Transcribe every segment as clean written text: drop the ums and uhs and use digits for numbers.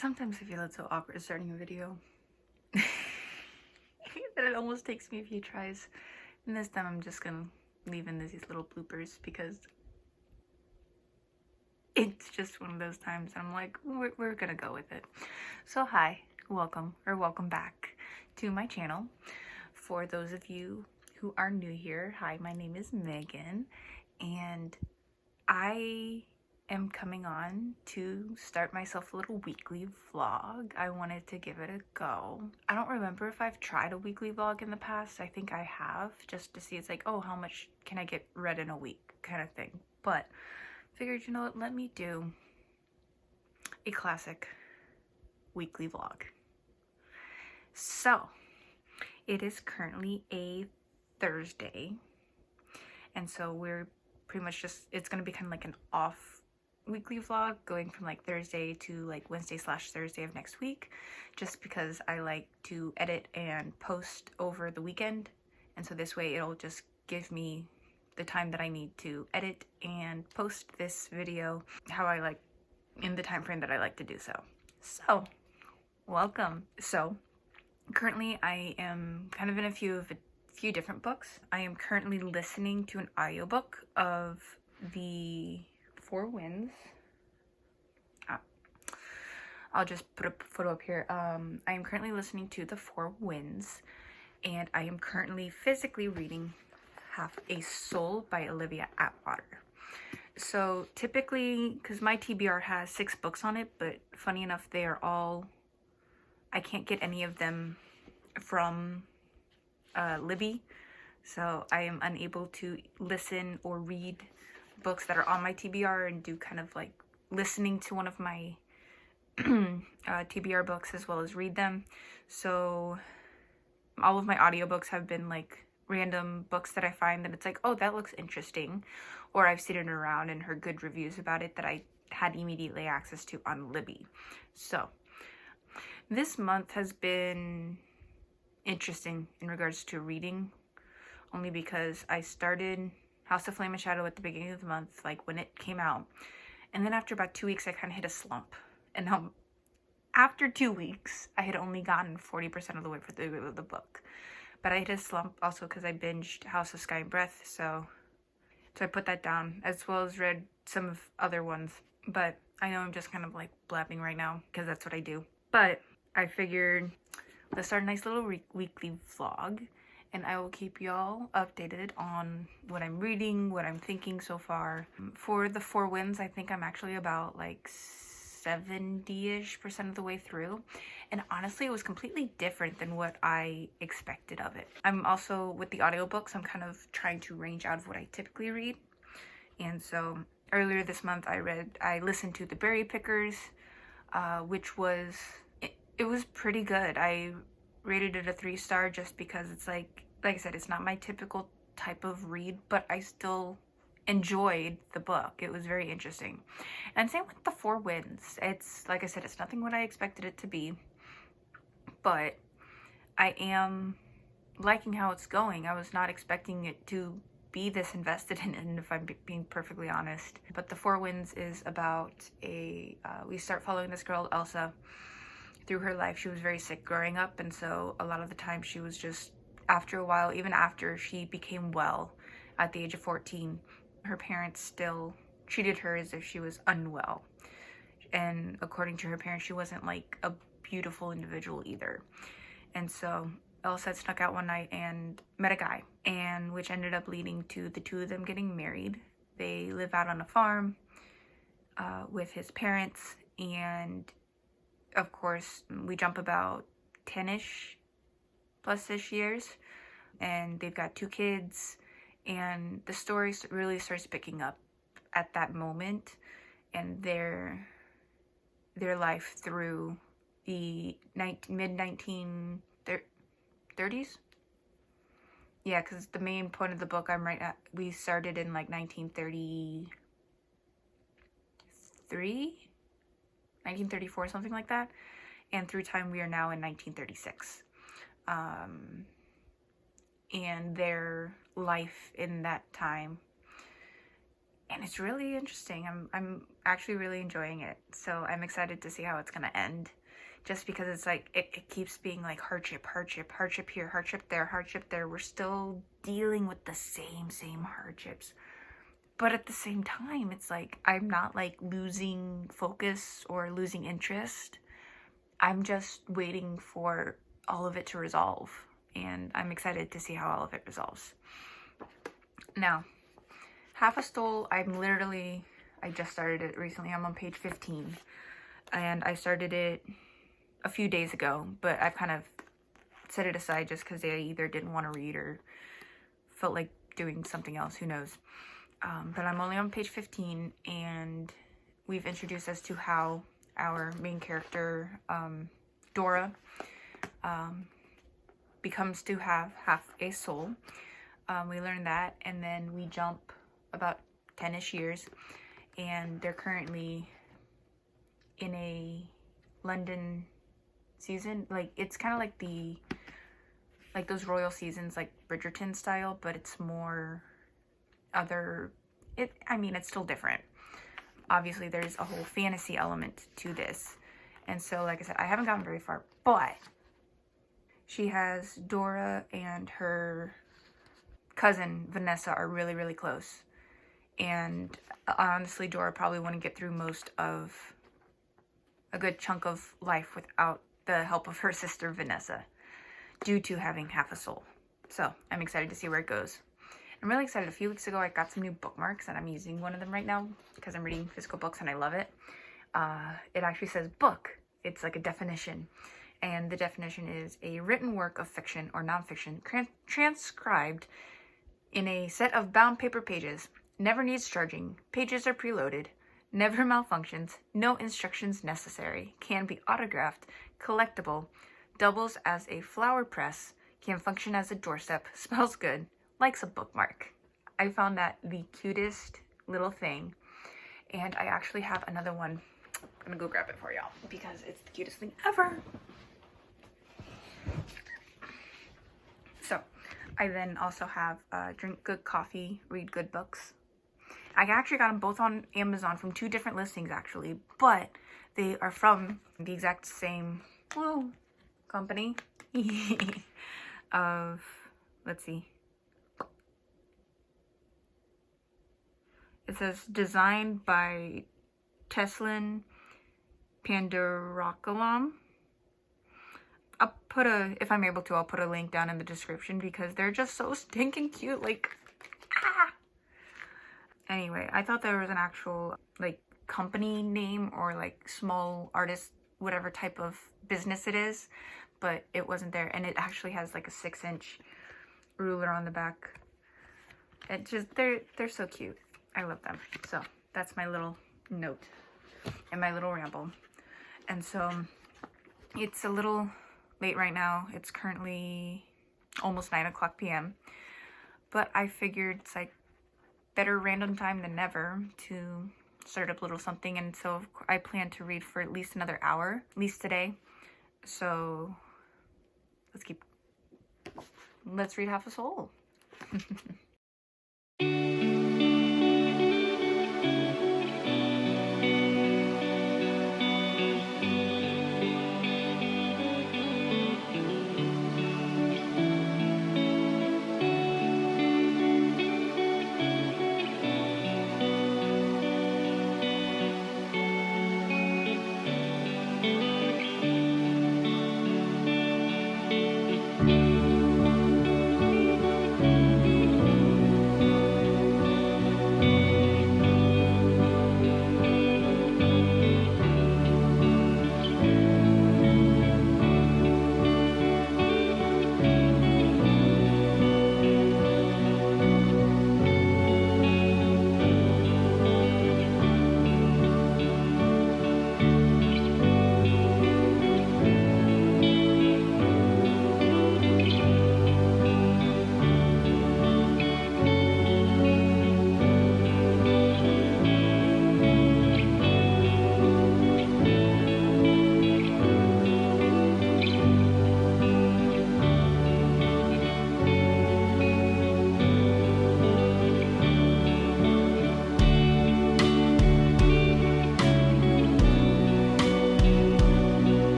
Sometimes I feel it's so awkward starting a video that it almost takes me a few tries. And this time I'm just gonna leave in these little bloopers because it's just one of those times I'm like, we're gonna go with it. So hi, welcome back to my channel. For those of you who are new here, hi, my name is Megan, and I am coming on to start myself a little weekly vlog. I wanted to give it a go. I don't remember if I've tried a weekly vlog in the past. I think I have, just to see, it's like, oh, how much can I get read in a week kind of thing. But figured, you know what, let me do a classic weekly vlog. So it is currently a Thursday, and so we're pretty much just, it's gonna be kind of like an off weekly vlog going from like Thursday to like Wednesday/Thursday of next week, just because I like to edit and post over the weekend, and so this way it'll just give me the time that I need to edit and post this video how I like, in the time frame that I like to do so. So welcome. So currently I am kind of in a few different books. I am currently listening to an audiobook of The Four Winds. I'll just put a photo up here. I am currently listening to The Four Winds, and I am currently physically reading Half a Soul by Olivia Atwater. So typically, because my TBR has 6 books on it, but funny enough, they are all, I can't get any of them from Libby, so I am unable to listen or read books that are on my TBR and do kind of like listening to one of my TBR books as well as read them. So all of my audiobooks have been like random books that I find that it's like, oh, that looks interesting, or I've seen it around and heard good reviews about it that I had immediately access to on Libby. So this month has been interesting in regards to reading, only because I started House of Flame and Shadow at the beginning of the month, like when it came out, and then after about 2 weeks I kind of hit a slump, and now after 2 weeks I had only gotten 40% of the way through the book, but I hit a slump also because I binged House of Sky and Breath, so I put that down, as well as read some of other ones. But I know I'm just kind of like blabbing right now because that's what I do, but I figured let's start a nice little weekly vlog, and I will keep y'all updated on what I'm reading, what I'm thinking so far. For The Four Winds, I think I'm actually about like 70-ish% of the way through, and honestly it was completely different than what I expected of it. I'm also, with the audiobooks, I'm kind of trying to range out of what I typically read, and so earlier this month I listened to The Berry Pickers, which was, it was pretty good. I rated it a 3-star just because it's like I said, it's not my typical type of read, but I still enjoyed the book. It was very interesting. And same with The Four Winds. It's, like I said, it's nothing what I expected it to be, but I am liking how it's going. I was not expecting it to be this invested in it, if I'm being perfectly honest. But The Four Winds is about we start following this girl, Elsa, through her life. She was very sick growing up, and so a lot of the time she was just, after a while, even after she became well at the age of 14, her parents still treated her as if she was unwell. And according to her parents, she wasn't like a beautiful individual either. And so Elsa snuck out one night and met a guy, and which ended up leading to the two of them getting married. They live out on a farm with his parents, and of course, we jump about 10-ish plus-ish years, and they've got 2 kids, and the story really starts picking up at that moment, and their life through the mid-1930s. Yeah, because the main point of the book I'm right at, we started in like 1934, something like that, and through time we are now in 1936, and their life in that time, and and it's really interesting. I'm actually really enjoying it. So I'm excited to see how it's gonna end. Just because it's like, it keeps being like hardship, hardship, hardship here, hardship there, hardship there. We're still dealing with the same hardships. But at the same time, it's like, I'm not like losing focus or losing interest. I'm just waiting for all of it to resolve. And I'm excited to see how all of it resolves. Now, Half a Soul, I just started it recently. I'm on page 15. And I started it a few days ago, but I've kind of set it aside just because I either didn't want to read or felt like doing something else, who knows. But I'm only on page 15, and we've introduced as to how our main character, Dora, becomes to have half a soul. We learn that, and then we jump about 10-ish years, and they're currently in a London season. Like, it's kind of like those royal seasons, like Bridgerton style, but it's more it's still different. Obviously, there's a whole fantasy element to this. And so, like I said, I haven't gotten very far, but she has Dora and her cousin, Vanessa, are really, really close. And honestly, Dora probably wouldn't get through most of a good chunk of life without the help of her sister, Vanessa, due to having half a soul. So I'm excited to see where it goes. I'm really excited. A few weeks ago, I got some new bookmarks, and I'm using one of them right now because I'm reading physical books and I love it. It actually says book. It's like a definition. And the definition is a written work of fiction or nonfiction transcribed in a set of bound paper pages. Never needs charging. Pages are preloaded. Never malfunctions. No instructions necessary. Can be autographed. Collectible. Doubles as a flower press. Can function as a doorstep. Smells good. Likes a bookmark. I found that the cutest little thing. And I actually have another one. I'm gonna go grab it for y'all because it's the cutest thing ever. So, I then also have drink good coffee, read good books. I actually got them both on Amazon from 2 different listings actually, but they are from the exact same company of, let's see. It says designed by Teslin Pandarakalam. If I'm able to, I'll put a link down in the description because they're just so stinking cute. Like, Anyway, I thought there was an actual, like, company name or, like, small artist, whatever type of business it is, but it wasn't there. And it actually has, like, a 6-inch ruler on the back. It just, they're so cute. I love them. So, that's my little note and my little ramble. And so, it's a little late right now. It's currently almost 9 o'clock p.m. But I figured it's like better random time than never to start up a little something. And so I plan to read for at least another hour, at least today. So let's read Half a Soul.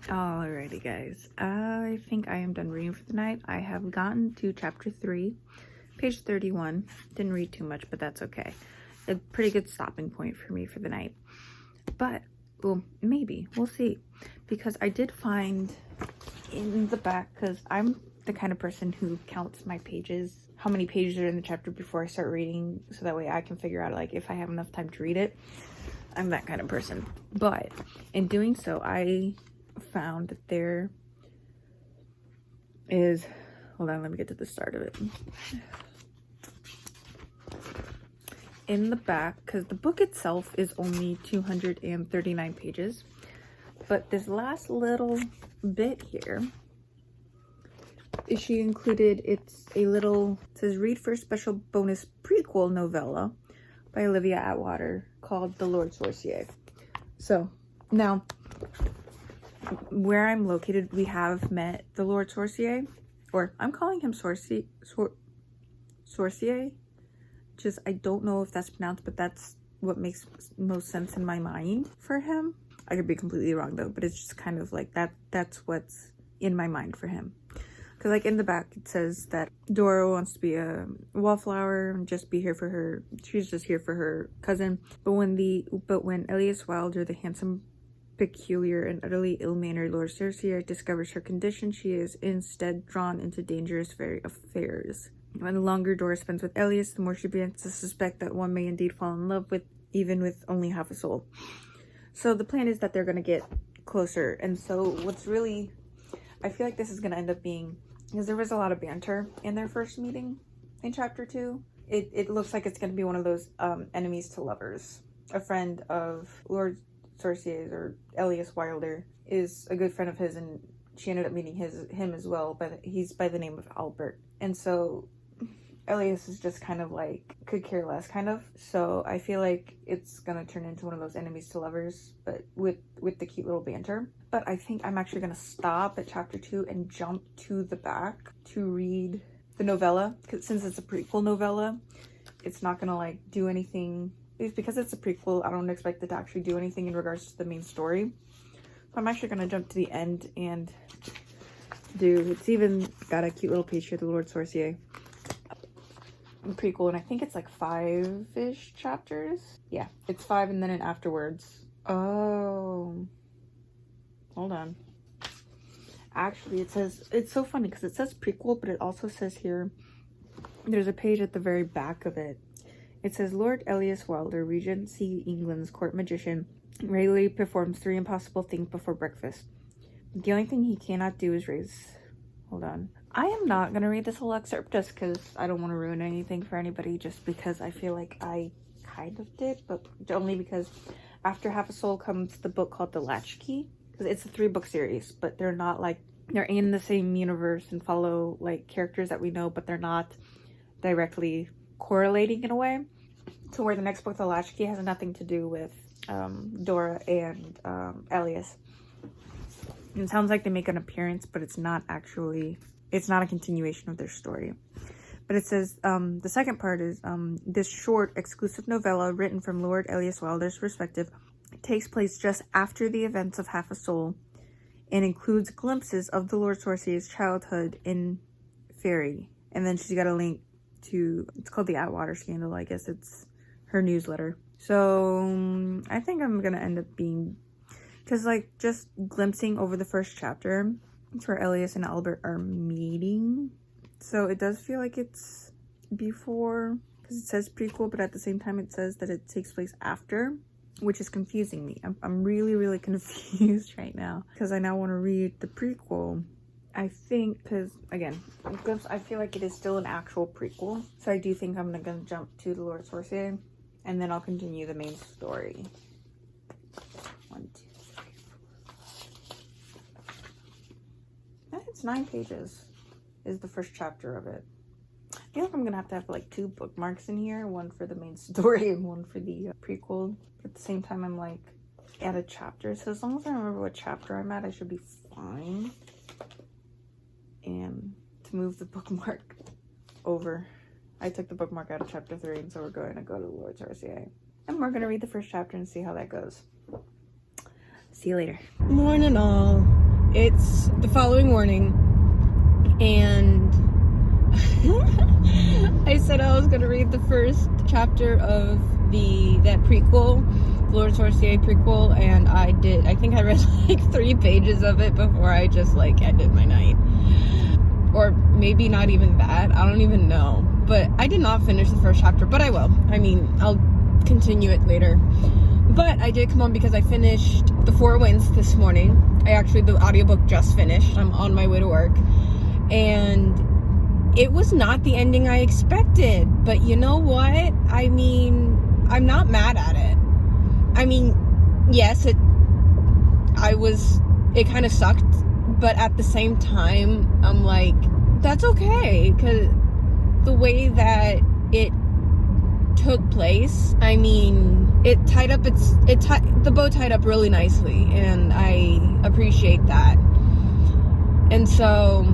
Alrighty guys, I think I am done reading for the night. I have gotten to chapter 3, page 31. Didn't read too much, but that's okay. A pretty good stopping point for me for the night. But, well, maybe. We'll see. Because I did find in the back, because I'm the kind of person who counts my pages, how many pages are in the chapter before I start reading, so that way I can figure out, like, if I have enough time to read it. I'm that kind of person. But, in doing so, I found that there is, hold on, let me get to the start of it. In the back, because the book itself is only 239 pages, but this last little bit here, she included, it's a little, it says read for a special bonus prequel novella by Olivia Atwater called The Lord Sorcier. So now, where I'm located, we have met the Lord Sorcier, or I'm calling him Sorcier. Just, I don't know if that's pronounced, but that's what makes most sense in my mind for him. I could be completely wrong though, but it's just kind of like that's what's in my mind for him. Because like in the back it says that Dora wants to be a wallflower and just be here for her, she's just here for her cousin. But when Elias Wilder, the handsome, peculiar, and utterly ill-mannered Lord Sorcier discovers her condition, she is instead drawn into dangerous fairy affairs. When the longer Dora spends with Elias, the more she begins to suspect that one may indeed fall in love with, even with only half a soul. So the plan is that they're going to get closer. And so what's really, I feel like this is going to end up being, because there was a lot of banter in their first meeting in chapter 2. It looks like it's going to be one of those enemies to lovers. A friend of Lord Sorcier's, or Elias Wilder, is a good friend of his, and she ended up meeting him as well, but he's by the name of Albert. And so Elias is just kind of like, could care less kind of. So I feel like it's gonna turn into one of those enemies to lovers, but with the cute little banter. But I think I'm actually gonna stop at chapter 2 and jump to the back to read the novella, since it's a prequel novella. It's not gonna like do anything, because it's a prequel. I don't expect it to actually do anything in regards to the main story. So I'm actually gonna jump to the end and it's even got a cute little page here, the Lord Sorcier prequel, and I think it's like 5-ish chapters. Yeah, it's 5 and then an afterwards. Oh, hold on. Actually, it says, it's so funny because it says prequel, but it also says here, there's a page at the very back of it. It says, Lord Elias Wilder, Regency England's court magician, regularly performs 3 impossible things before breakfast. The only thing he cannot do is raise... Hold on. I am not going to read this whole excerpt just because I don't want to ruin anything for anybody, just because I feel like I kind of did, but only because after Half a Soul comes the book called The Latchkey. Because it's a 3-book series, but they're not like... They're in the same universe and follow like characters that we know, but they're not directly correlating in a way. So where the next book, The Latchkey, has nothing to do with Dora and Elias. It sounds like they make an appearance, but it's not actually, it's not a continuation of their story. But it says, the second part is, this short, exclusive novella written from Lord Elias Wilder's perspective takes place just after the events of Half a Soul and includes glimpses of the Lord Sorcier's childhood in Fairy. And then she's got a link to, it's called the Atwater Scandal, I guess it's her newsletter. So, I think I'm going to end up being... Because, like, just glimpsing over the first chapter, it's where Elias and Albert are meeting. So, it does feel like it's before, because it says prequel, but at the same time it says that it takes place after, which is confusing me. I'm really, really confused right now. Because I now want to read the prequel. I think, because, again, I feel like it is still an actual prequel. So, I do think I'm going to jump to The Lord Sorcier, and then I'll continue the main story. 1, 2. It's 9 pages is the first chapter of it. I feel like I'm gonna have to have like 2 bookmarks in here, one for the main story and one for the prequel. But at the same time, I'm like at a chapter, so as long as I remember what chapter I'm at, I should be fine. And to move the bookmark over, I took the bookmark out of chapter 3, and so we're going to go to the Lord Sorcier, and we're gonna read the first chapter and see how that goes. See you later. Morning all. it's the following morning, and I said I was going to read the first chapter of that prequel, Lord Sorcier prequel, and I did. I think I read like 3 pages of it before I just like ended my night. Or maybe not even that, I don't even know. But I did not finish the first chapter, but I will. I mean, I'll continue it later. But I did come on because I finished The Four Winds this morning. The audiobook just finished. I'm on my way to work. And it was not the ending I expected. But you know what? I mean, I'm not mad at it. I mean, yes, it kind of sucked. But at the same time, I'm like, that's okay. Because the way that it took place, I mean, the bow tied up really nicely, and I appreciate that. And so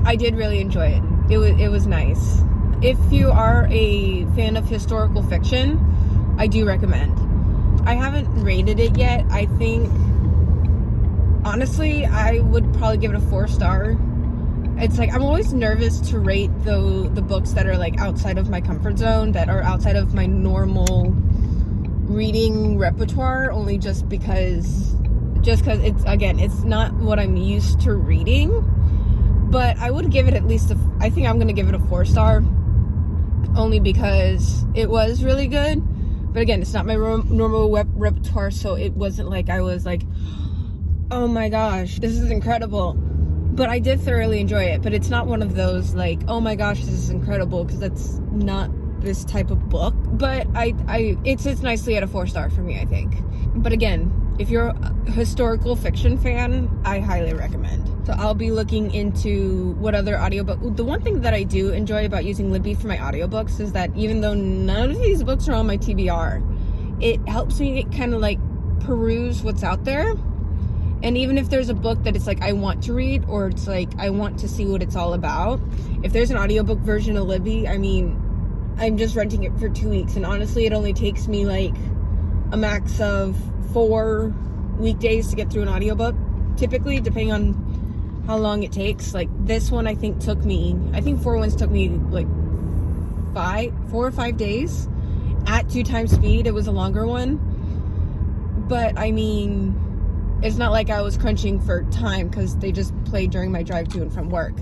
I did really enjoy it. It was nice. If you are a fan of historical fiction, I do recommend. I haven't rated it yet. I think, honestly, I would probably give it a 4-star. It's like, I'm always nervous to rate the books that are like outside of my comfort zone, that are outside of my normal reading repertoire, only just because it's not what I'm used to reading. But I would give it at least I think I'm gonna give it a 4-star, only because it was really good. But again, it's not my normal repertoire, so it wasn't like I was like, oh my gosh, this is incredible. But I did thoroughly enjoy it. But it's not one of those like, oh my gosh, this is incredible, because that's not this type of book. But it sits nicely at a 4-star for me, I think. But again, if you're a historical fiction fan, I highly recommend. So I'll be looking into what other audiobook. The one thing that I do enjoy about using Libby for my audiobooks is that even though none of these books are on my TBR, it helps me kind of like peruse what's out there. And even if there's a book that it's like I want to read, or it's like I want to see what it's all about, if there's an audiobook version of Libby, I mean, I'm just renting it for 2 weeks, and honestly it only takes me like a max of 4 weekdays to get through an audiobook, typically, depending on how long it takes. Like this one, I think Four Winds took me like 4 or 5 days at 2 times speed. It was a longer one, but I mean, it's not like I was crunching for time, because they just played during my drive to and from work.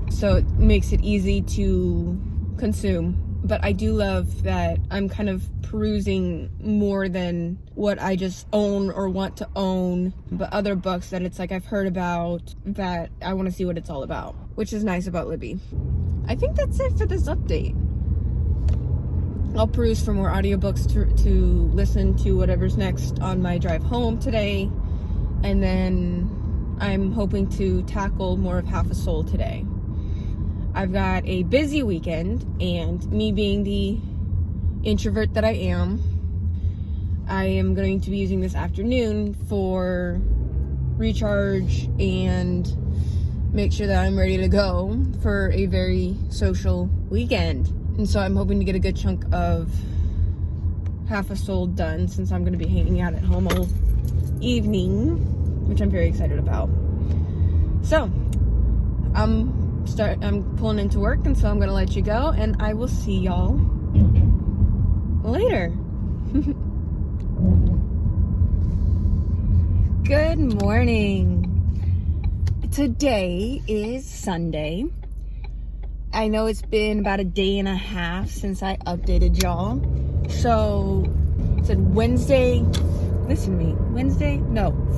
So it makes it easy to consume. But I do love that I'm kind of perusing more than what I just own or want to own, but other books that it's like I've heard about that I want to see what it's all about, which is nice about Libby. I think that's it for this update. I'll peruse for more audiobooks to listen to whatever's next on my drive home today. And then I'm hoping to tackle more of Half a Soul today. I've got a busy weekend, and me being the introvert that I am going to be using this afternoon for recharge and make sure that I'm ready to go for a very social weekend. And so I'm hoping to get a good chunk of Half a Soul done, since I'm going to be hanging out at home all evening, which I'm very excited about. So I'm pulling into work, and so I'm going to let you go, and I will see y'all later. Good morning. Today is Sunday. I know it's been about a day and a half since I updated y'all. So it said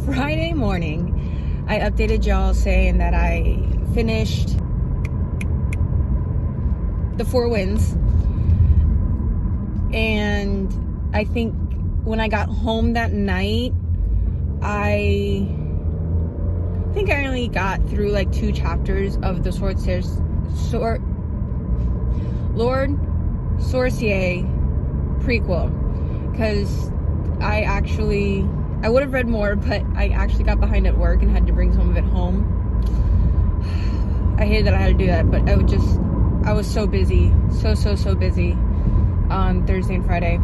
Friday morning, I updated y'all saying that I finished The Four Winds. And I think when I got home that night, I think I only got through like 2 chapters of the Lord Sorcier prequel, because I would have read more, but I actually got behind at work and had to bring some of it home. I hated that I had to do that, but I was so busy, so busy on Thursday and Friday.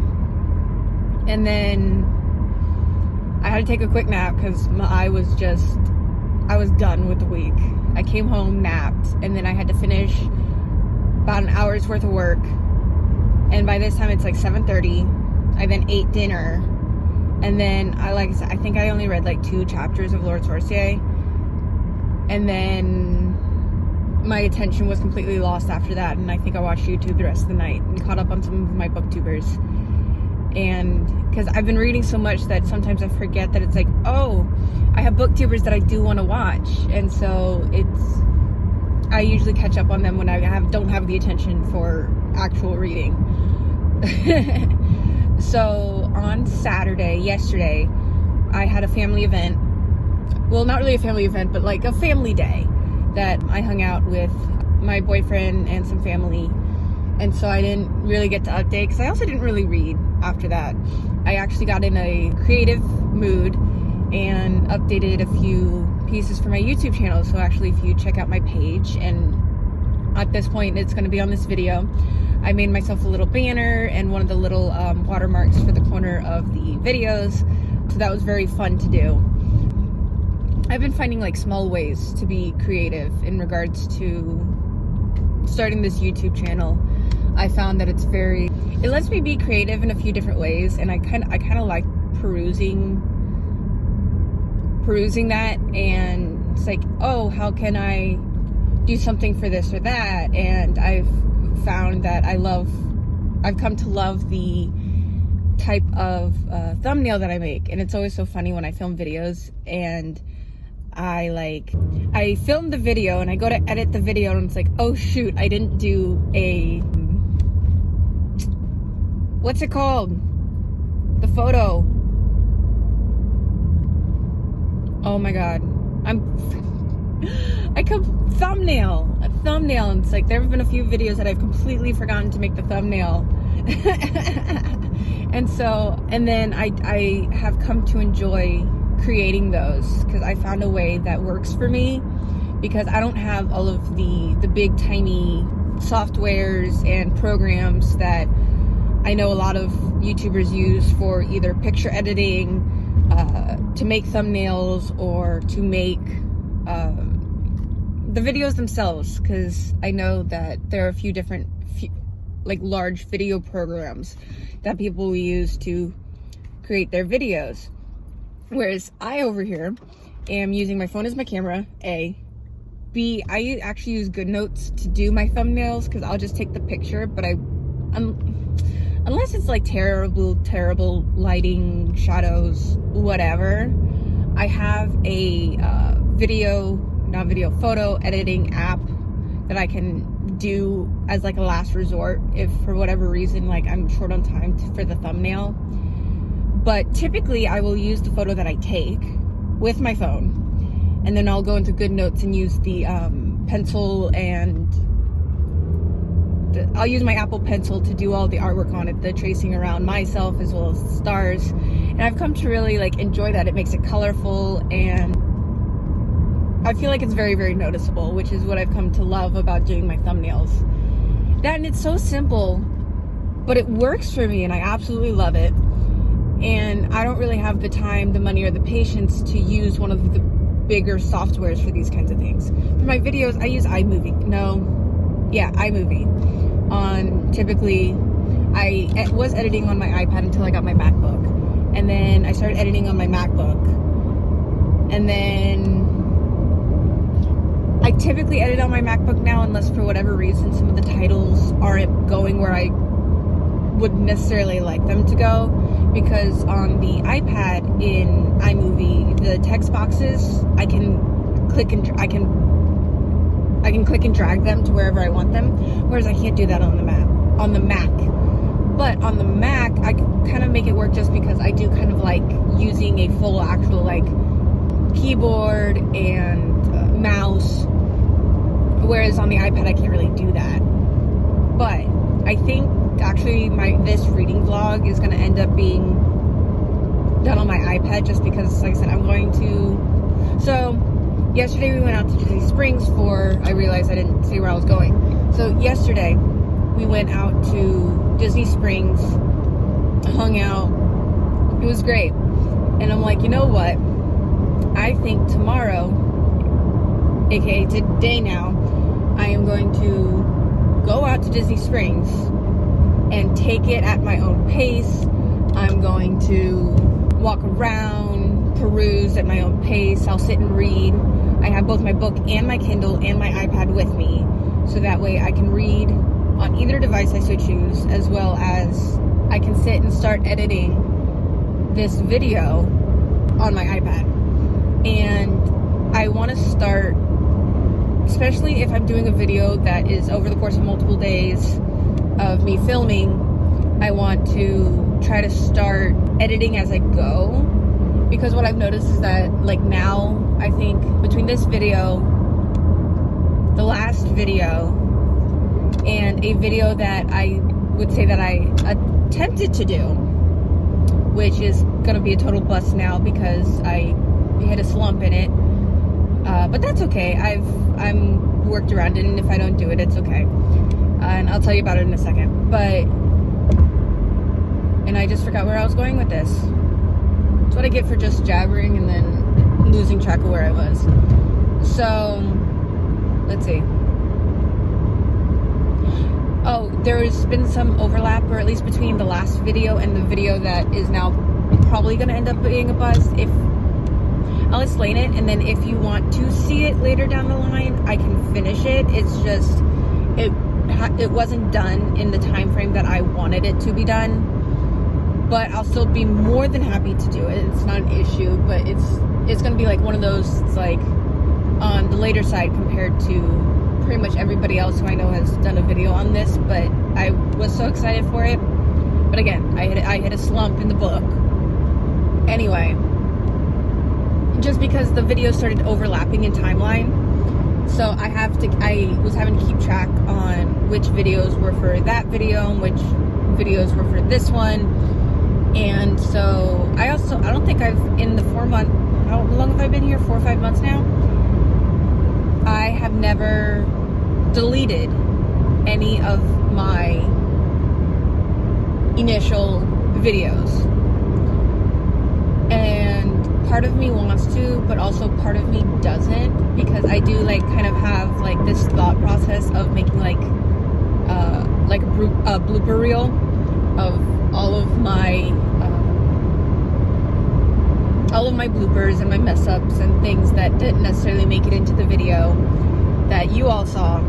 And then I had to take a quick nap because my eye was just I was done with the week. I came home, napped, and then I had to finish about an hour's worth of work. And by this time it's like 7:30. I then ate dinner. And then I think I only read like 2 chapters of Lord Sorcier. And then my attention was completely lost after that. And I think I watched YouTube the rest of the night and caught up on some of my booktubers. And because I've been reading so much that sometimes I forget that it's like, oh, I have booktubers that I do want to watch. And so I usually catch up on them when I don't have the attention for actual reading. So on yesterday, I had a family event. Well, not really a family event, but like a family day that I hung out with my boyfriend and some family. And so I didn't really get to update because I also didn't really read after that. I actually got in a creative mood and updated a few pieces for my YouTube channel. So actually, if you check out my page, and at this point it's going to be on this video, I made myself a little banner and one of the little watermarks for the corner of the videos. So that was very fun to do. I've been finding like small ways to be creative in regards to starting this YouTube channel. I found that it lets me be creative in a few different ways, and I kind of like perusing that, and it's like, oh, how can I do something for this or that? And I've found that I've come to love the type of thumbnail that I make. And it's always so funny when I film videos and I film the video and I go to edit the video and it's like, oh shoot, I didn't do what's it called? The photo. Oh my god. Thumbnail, and it's like there have been a few videos that I've completely forgotten to make the thumbnail. and then I have come to enjoy creating those because I found a way that works for me, because I don't have all of the big tiny softwares and programs that I know a lot of YouTubers use for either picture editing, to make thumbnails, or to make the videos themselves, because I know that there are a few different like large video programs that people will use to create their videos, whereas I over here am using my phone as my camera. A. B, I actually use GoodNotes to do my thumbnails because I'll just take the picture, but unless it's like terrible lighting, shadows, whatever, I have a photo editing app that I can do as like a last resort if for whatever reason like I'm short on time for the thumbnail. But typically I will use the photo that I take with my phone, and then I'll go into GoodNotes and use the pencil, and I'll use my Apple Pencil to do all the artwork on it, the tracing around myself as well as the stars. And I've come to really like enjoy that. It makes it colorful, and I feel like it's very, very noticeable, which is what I've come to love about doing my thumbnails. And it's so simple, but it works for me, and I absolutely love it. And I don't really have the time, the money, or the patience to use one of the bigger softwares for these kinds of things. For my videos, I use iMovie. iMovie. Typically, I was editing on my iPad until I got my MacBook. And then I started editing on my MacBook. And then I typically edit on my MacBook now, unless for whatever reason some of the titles aren't going where I would necessarily like them to go, because on the iPad in iMovie, the text boxes, I can click and drag them to wherever I want them, whereas I can't do that on the Mac. But on the Mac, I kind of make it work just because I do kind of like using a full actual like keyboard and mouse, whereas on the iPad I can't really do that. But I think actually this reading vlog is going to end up being done on my iPad, just because, like I said, so yesterday we went out to Disney Springs I realized I didn't say where I was going. So yesterday we went out to Disney Springs, hung out, it was great. And I'm like, you know what, I think tomorrow aka today now, I am going to go out to Disney Springs and take it at my own pace. I'm going to walk around, peruse at my own pace. I'll sit and read. I have both my book and my Kindle and my iPad with me, so that way I can read on either device I so choose, as well as I can sit and start editing this video on my iPad. And I want to start, especially if I'm doing a video that is over the course of multiple days of me filming, I want to try to start editing as I go, because what I've noticed is that, like, now I think between this video, the last video, and a video that I would say that I attempted to do, which is gonna be a total bust now because I hit a slump in it, but that's okay. I'm worked around it, and if I don't do it, it's okay, and I'll tell you about it in a second. But, and I just forgot where I was going with this. That's what I get for just jabbering and then losing track of where I was. So, let's see. Oh, there's been some overlap, or at least between the last video and the video that is now probably going to end up being a bust. I'll explain it, and then if you want to see it later down the line, I can finish it. It's just, it wasn't done in the time frame that I wanted it to be done. But I'll still be more than happy to do it. It's not an issue, but it's gonna be like one of those, it's like on the later side compared to pretty much everybody else who I know has done a video on this. But I was so excited for it. But again, I hit a slump in the book. Anyway, just because the videos started overlapping in timeline, so I was having to keep track on which videos were for that video and which videos were for this one. And so I don't think in the 4 month, how long have I been here? 4 or 5 months now? I have never deleted any of my initial videos. And part of me wants to, but also part of me doesn't, because I do like kind of have like this thought process of making like a blooper reel of all of my bloopers and my mess ups and things that didn't necessarily make it into the video that you all saw.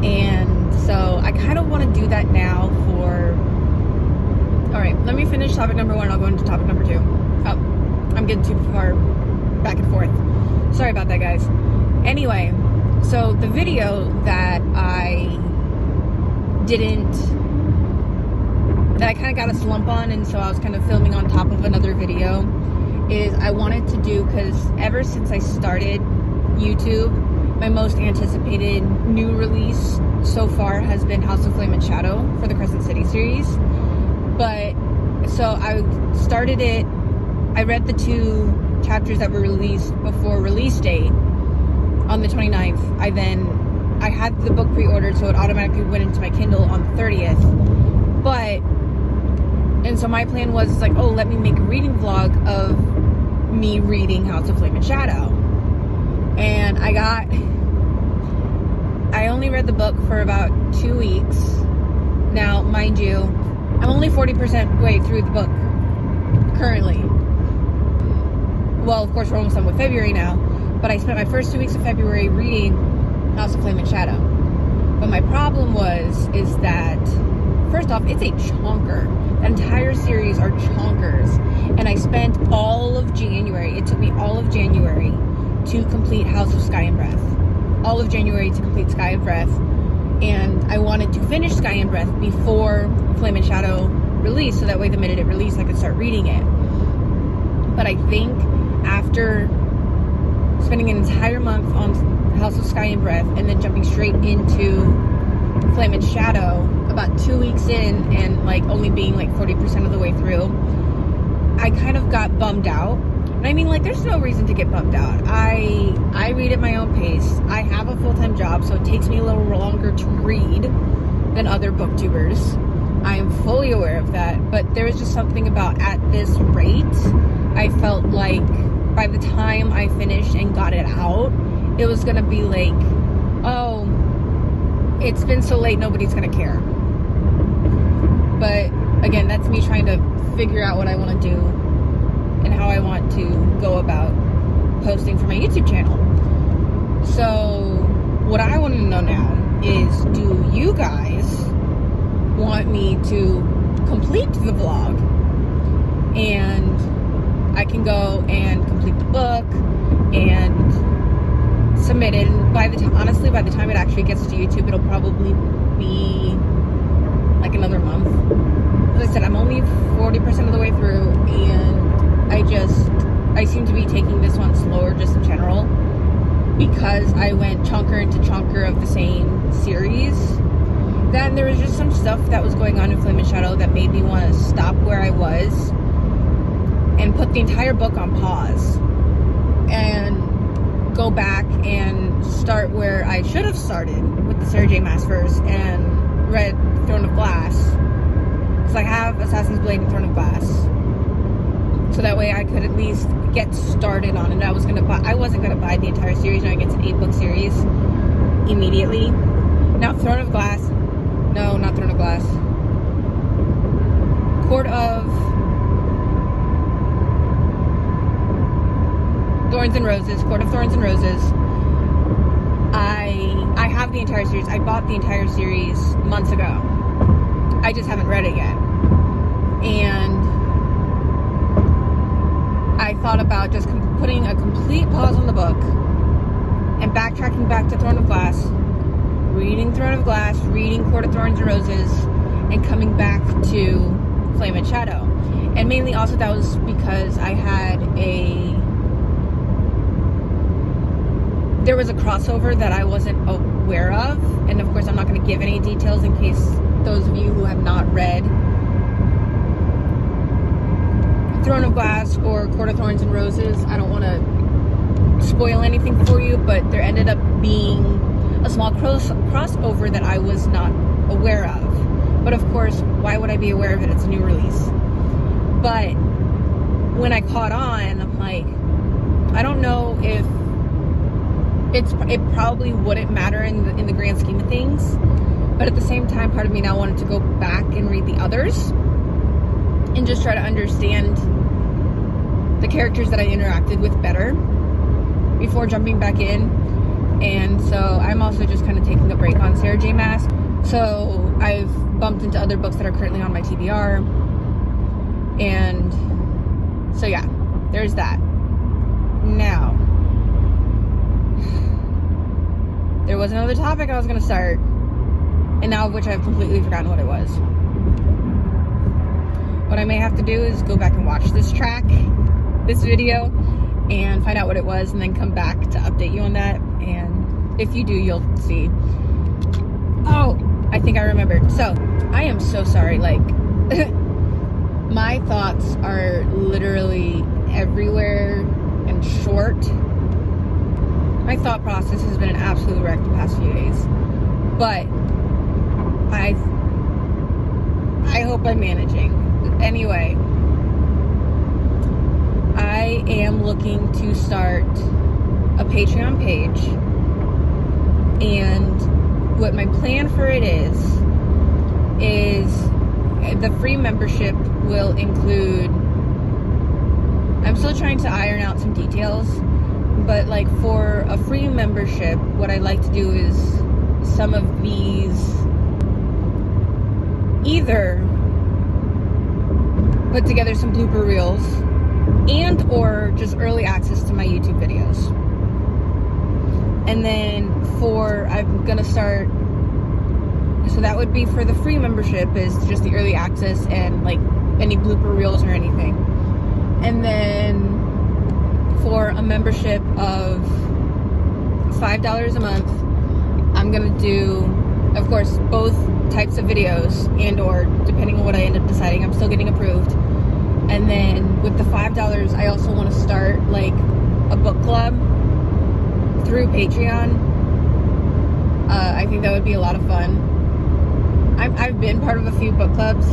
And so I kind of want to do that now alright, let me finish topic number 1, I'll go into topic number 2. Oh, I'm getting too far back and forth. Sorry about that, guys. Anyway, so the video that I kind of got a slump on, and so I was kind of filming on top of another video, is I wanted to do, because ever since I started YouTube, my most anticipated new release so far has been House of Flame and Shadow for the Crescent City series. But, so I started it, I read the 2 chapters that were released before release date on the 29th. I had the book pre-ordered, so it automatically went into my Kindle on the 30th. And so my plan was like, oh, let me make a reading vlog of me reading House of Flame and Shadow. And I only read the book for about 2 weeks. Now, mind you, I'm only 40% way through the book currently. Well, of course, we're almost done with February now, but I spent my first 2 weeks of February reading House of Flame and Shadow. But my problem is that, first off, it's a chonker. The entire series are chonkers. And I spent all of January, it took me all of January to complete House of Sky and Breath. All of January to complete Sky and Breath. And I wanted to finish Sky and Breath before Flame and Shadow released, so that way the minute it released I could start reading it. But I think after spending an entire month on House of Sky and Breath and then jumping straight into Flame and Shadow, about 2 weeks in, and like only being like 40% of the way through, I kind of got bummed out. And I mean, like, there's no reason to get bummed out. I read at my own pace. I have a full-time job, so it takes me a little longer to read than other booktubers. I am fully aware of that, but there was just something about, at this rate, I felt like by the time I finished and got it out, it was gonna be like, oh, it's been so late, nobody's gonna care. But again, that's me trying to figure out what I want to do and how I want to go about posting for my YouTube channel. So what I want to know now is, do you guys want me to complete the vlog and I can go and complete the book and submit it? And by the time it actually gets to YouTube, it'll probably be like another month. As I said, I'm only 40% of the way through, and I seem to be taking this one slower just in general, because I went chunker into chunker of the same series. Then there was just some stuff that was going on in Flame and Shadow that made me want to stop where I was and put the entire book on pause and go back and start where I should have started, with the Sarah J. Maas verse, and read Throne of Glass. Because I have Assassin's Blade and Throne of Glass. So that way I could at least get started on it. I wasn't gonna buy the entire series, knowing it's an 8-book series immediately. Now Throne of Glass, no, not Throne of Glass. Court of Thorns and Roses, Court of Thorns and Roses. I have the entire series. I bought the entire series months ago. I just haven't read it yet. And I thought about just putting a complete pause on the book and backtracking back to Throne of Glass, reading Throne of Glass, reading Court of Thorns and Roses, and coming back to Flame and Shadow. And mainly also that was because there was a crossover that I wasn't aware of. And of course I'm not going to give any details in case those of you who have not read Throne of Glass or Court of Thorns and Roses, I don't want to spoil anything for you, but there ended up being a small crossover that I was not aware of. But of course, why would I be aware of it? It's a new release. But when I caught on, I'm like, I don't know if it probably wouldn't matter in the grand scheme of things. But at the same time, part of me now wanted to go back and read the others and just try to understand the characters that I interacted with better before jumping back in. And so I'm also just kind of taking a break on Sarah J. Maas. So I've bumped into other books that are currently on my TBR. And so yeah, there's that. Now, there was another topic I was going to start, and now of which I've completely forgotten what it was. What I may have to do is go back and watch this video, and find out what it was, and then come back to update you on that. And if you do, you'll see. Oh, I think I remembered. So, I am so sorry. Like, my thoughts are literally everywhere and short. My thought process has been an absolute wreck the past few days. But I hope I'm managing. Anyway, I am looking to start a Patreon page, and what my plan for it is the free membership will include, I'm still trying to iron out some details, but like for a free membership, what I like to do is some of these either put together some blooper reels and or just early access to my YouTube videos. And then I'm gonna start, so that would be for the free membership is just the early access and like any blooper reels or anything. And then for a membership of $5 a month, I'm gonna do, of course, both types of videos, and or depending on what I end up deciding, I'm still getting approved. And then with the $5, I also want to start like a book club through Patreon. I think that would be a lot of fun. I've been part of a few book clubs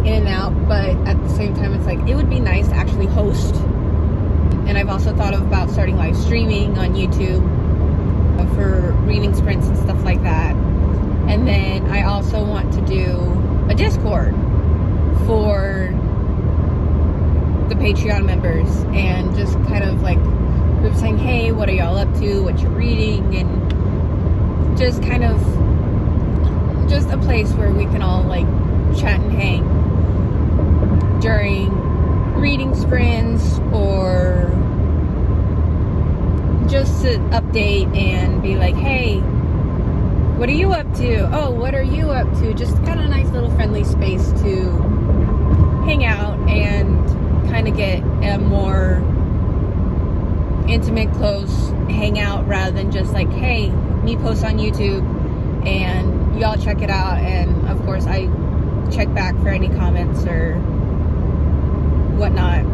in and out, but at the same time it's like it would be nice to actually host. And I've also thought about starting live streaming on YouTube for reading sprints and stuff like that. And then I also want to do a Discord for the Patreon members, and just kind of like group saying, hey, what are y'all up to, what you're reading, and just kind of just a place where we can all like chat and hang during reading sprints, or just to update and be like, hey, what are you up to? Oh, what are you up to? Just kind of a nice little friendly space to hang out and kind of get a more intimate, close hangout, rather than just like, hey, me post on YouTube and y'all check it out, and of course I check back for any comments or whatnot.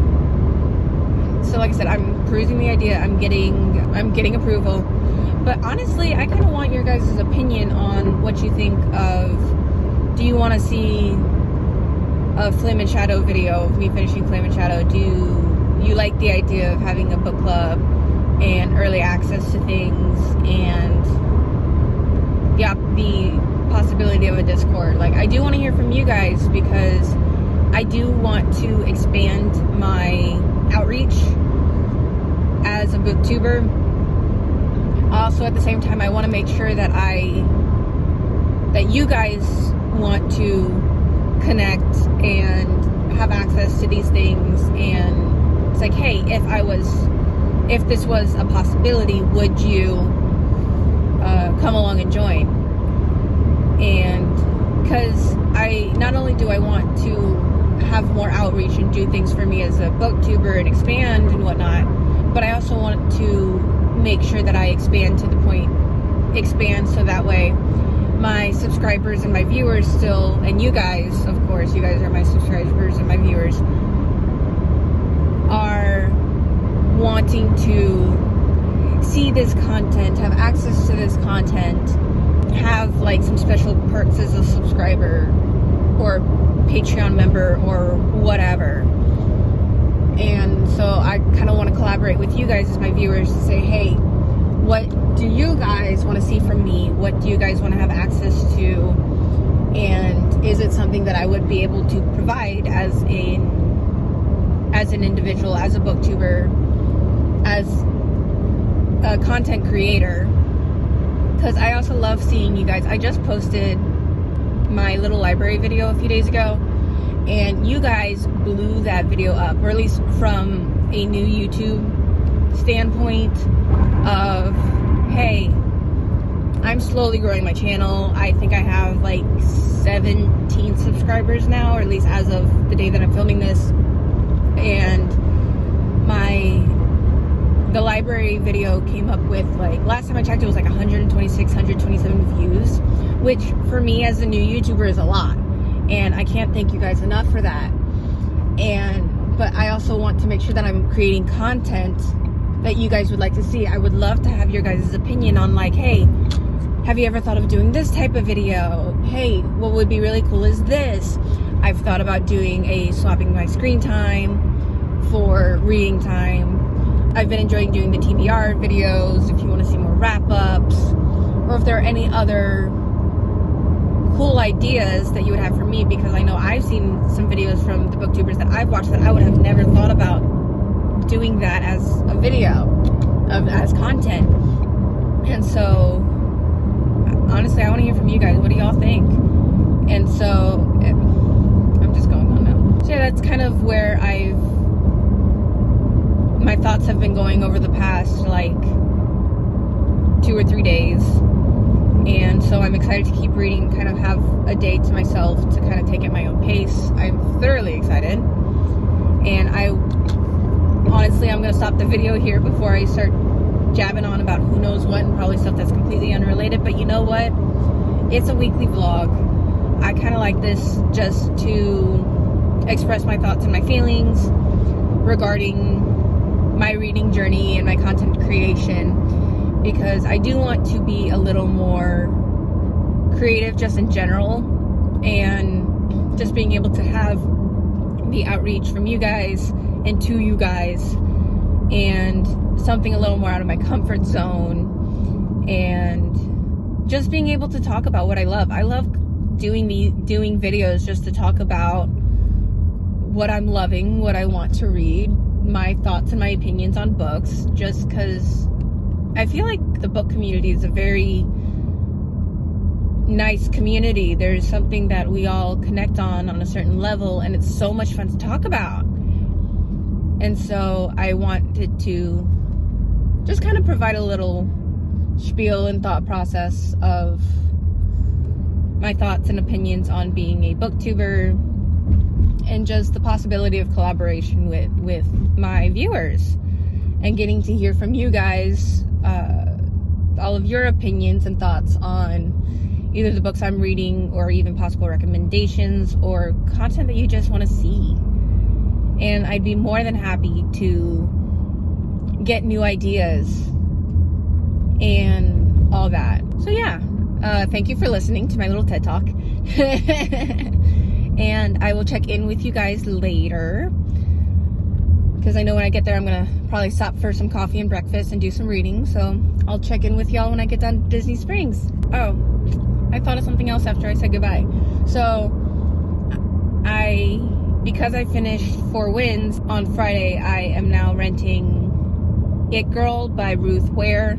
So like I said, I'm perusing the idea, I'm getting approval, but honestly I kind of want your guys' opinion on what you think of, do you want to see a Flame and Shadow video of me finishing Flame and Shadow? Do you like the idea of having a book club and early access to things, and yeah, the possibility of a Discord? Like, I do want to hear from you guys, because I do want to expand my outreach as a booktuber. Also, at the same time, I want to make sure that you guys want to connect and have access to these things. And it's like, hey, if this was a possibility, would you come along and join? And because not only do I want to have more outreach and do things for me as a booktuber and expand and whatnot, but I also want to make sure that I expand so that way my subscribers and my viewers still, and you guys, of course, you guys are my subscribers and my viewers, are wanting to see this content, have access to this content, have like some special perks as a subscriber or Patreon member or whatever. And so I kind of want to collaborate with you guys as my viewers to say, hey, what do you guys want to see from me? What do you guys want to have access to? And is it something that I would be able to provide as an individual, as a booktuber, as a content creator? Because I also love seeing you guys. I just posted my little library video a few days ago, and you guys blew that video up, or at least from a new YouTube standpoint of, hey, I'm slowly growing my channel. I think I have like 17 subscribers now, or at least as of the day that I'm filming this. And the library video came up with, like, last time I checked, it was like 126, 127 views, which for me as a new YouTuber is a lot. And I can't thank you guys enough for that. But I also want to make sure that I'm creating content that you guys would like to see. I would love to have your guys' opinion on, like, hey, have you ever thought of doing this type of video? Hey, what would be really cool is this. I've thought about doing a swapping my screen time for reading time. I've been enjoying doing the TBR videos, if you want to see more wrap-ups, or if there are any other cool ideas that you would have for me, because I know I've seen some videos from the booktubers that I've watched that I would have never thought about doing that as a video, as content. And so, honestly, I want to hear from you guys. What do y'all think? And so, I'm just going on now. So yeah, that's kind of where my thoughts have been going over the past, like, 2 or 3 days. And so I'm excited to keep reading, kind of have a day to myself to kind of take at my own pace. I'm thoroughly excited. And honestly, I'm going to stop the video here before I start jabbing on about who knows what, and probably stuff that's completely unrelated. But you know what? It's a weekly vlog. I kind of like this just to express my thoughts and my feelings regarding my reading journey and my content creation, because I do want to be a little more creative just in general, and just being able to have the outreach from you guys and to you guys, and something a little more out of my comfort zone, and just being able to talk about what I love. I love doing videos just to talk about what I'm loving, what I want to read, my thoughts and my opinions on books, just because I feel like the book community is a very nice community. There's something that we all connect on a certain level, and it's so much fun to talk about. And so I wanted to just kind of provide a little spiel and thought process of my thoughts and opinions on being a booktuber, and just the possibility of collaboration with my viewers, and getting to hear from you guys all of your opinions and thoughts on either the books I'm reading, or even possible recommendations or content that you just want to see. And I'd be more than happy to get new ideas and all that. So yeah, thank you for listening to my little TED Talk. And I will check in with you guys later, because I know when I get there I'm gonna probably stop for some coffee and breakfast and do some reading. So I'll check in with y'all when I get down to Disney Springs. Oh, I thought of something else after I said goodbye. So because I finished Four Winds on Friday, I am now renting It Girl by Ruth Ware.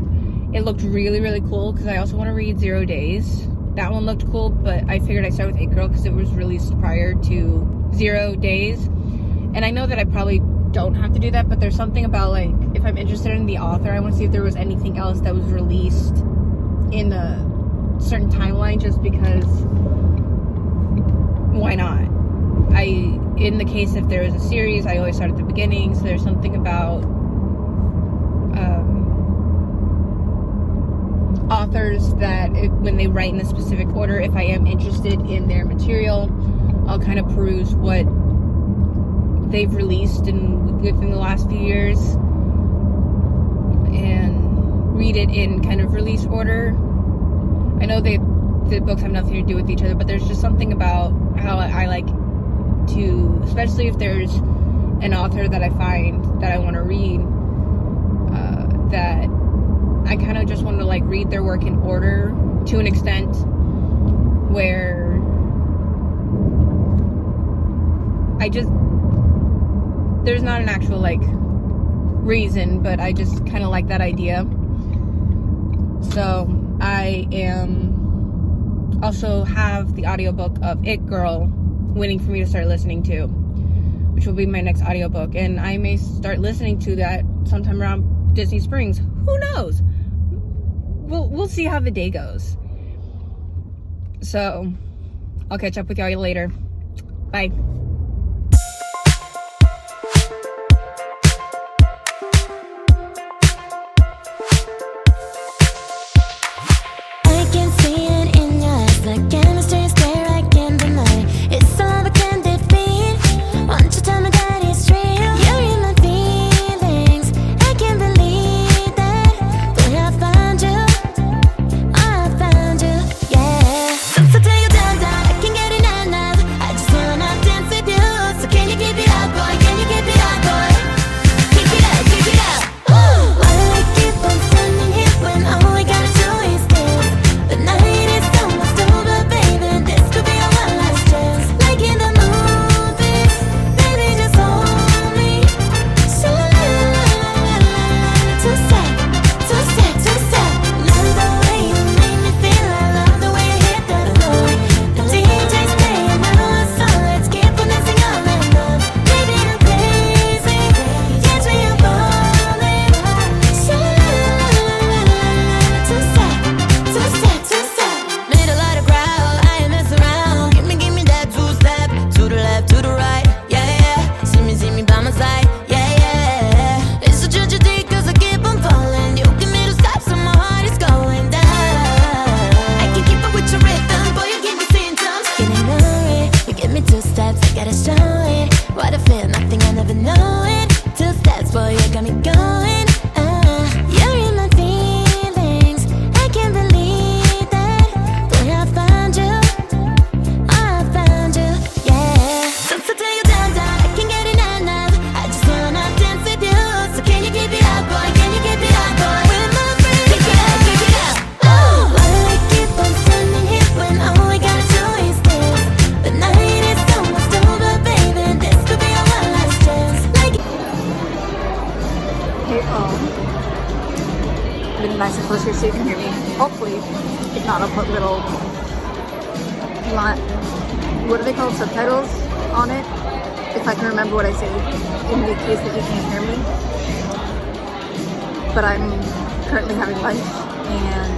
It looked really, really cool, because I also want to read 0 Days. That one looked cool, but I figured I'd start with It Girl because it was released prior to 0 Days. And I know that I probably don't have to do that, but there's something about, like, if I'm interested in the author, I want to see if there was anything else that was released in a certain timeline, just because why not? In the case if there was a series, I always start at the beginning, so there's something about authors that when they write in a specific order, if I am interested in their material, I'll kind of peruse what they've released within the last few years and read it in kind of release order. I know the books have nothing to do with each other, but there's just something about how I like to, especially if there's an author that I find that I want to read, that I kind of just want to like read their work in order to an extent where there's not an actual like reason, but I just kind of like that idea. So I also have the audiobook of It Girl waiting for me to start listening to, which will be my next audiobook, and I may start listening to that sometime around Disney Springs. Who knows? We'll see how the day goes. So I'll catch up with y'all later. Bye. Dancing way home. I'm gonna be nice and close here so you can hear me. Hopefully, if not, I'll put little, what are they called, subtitles on it, if I can remember what I say, in the case that you can't hear me. But I'm currently having lunch, and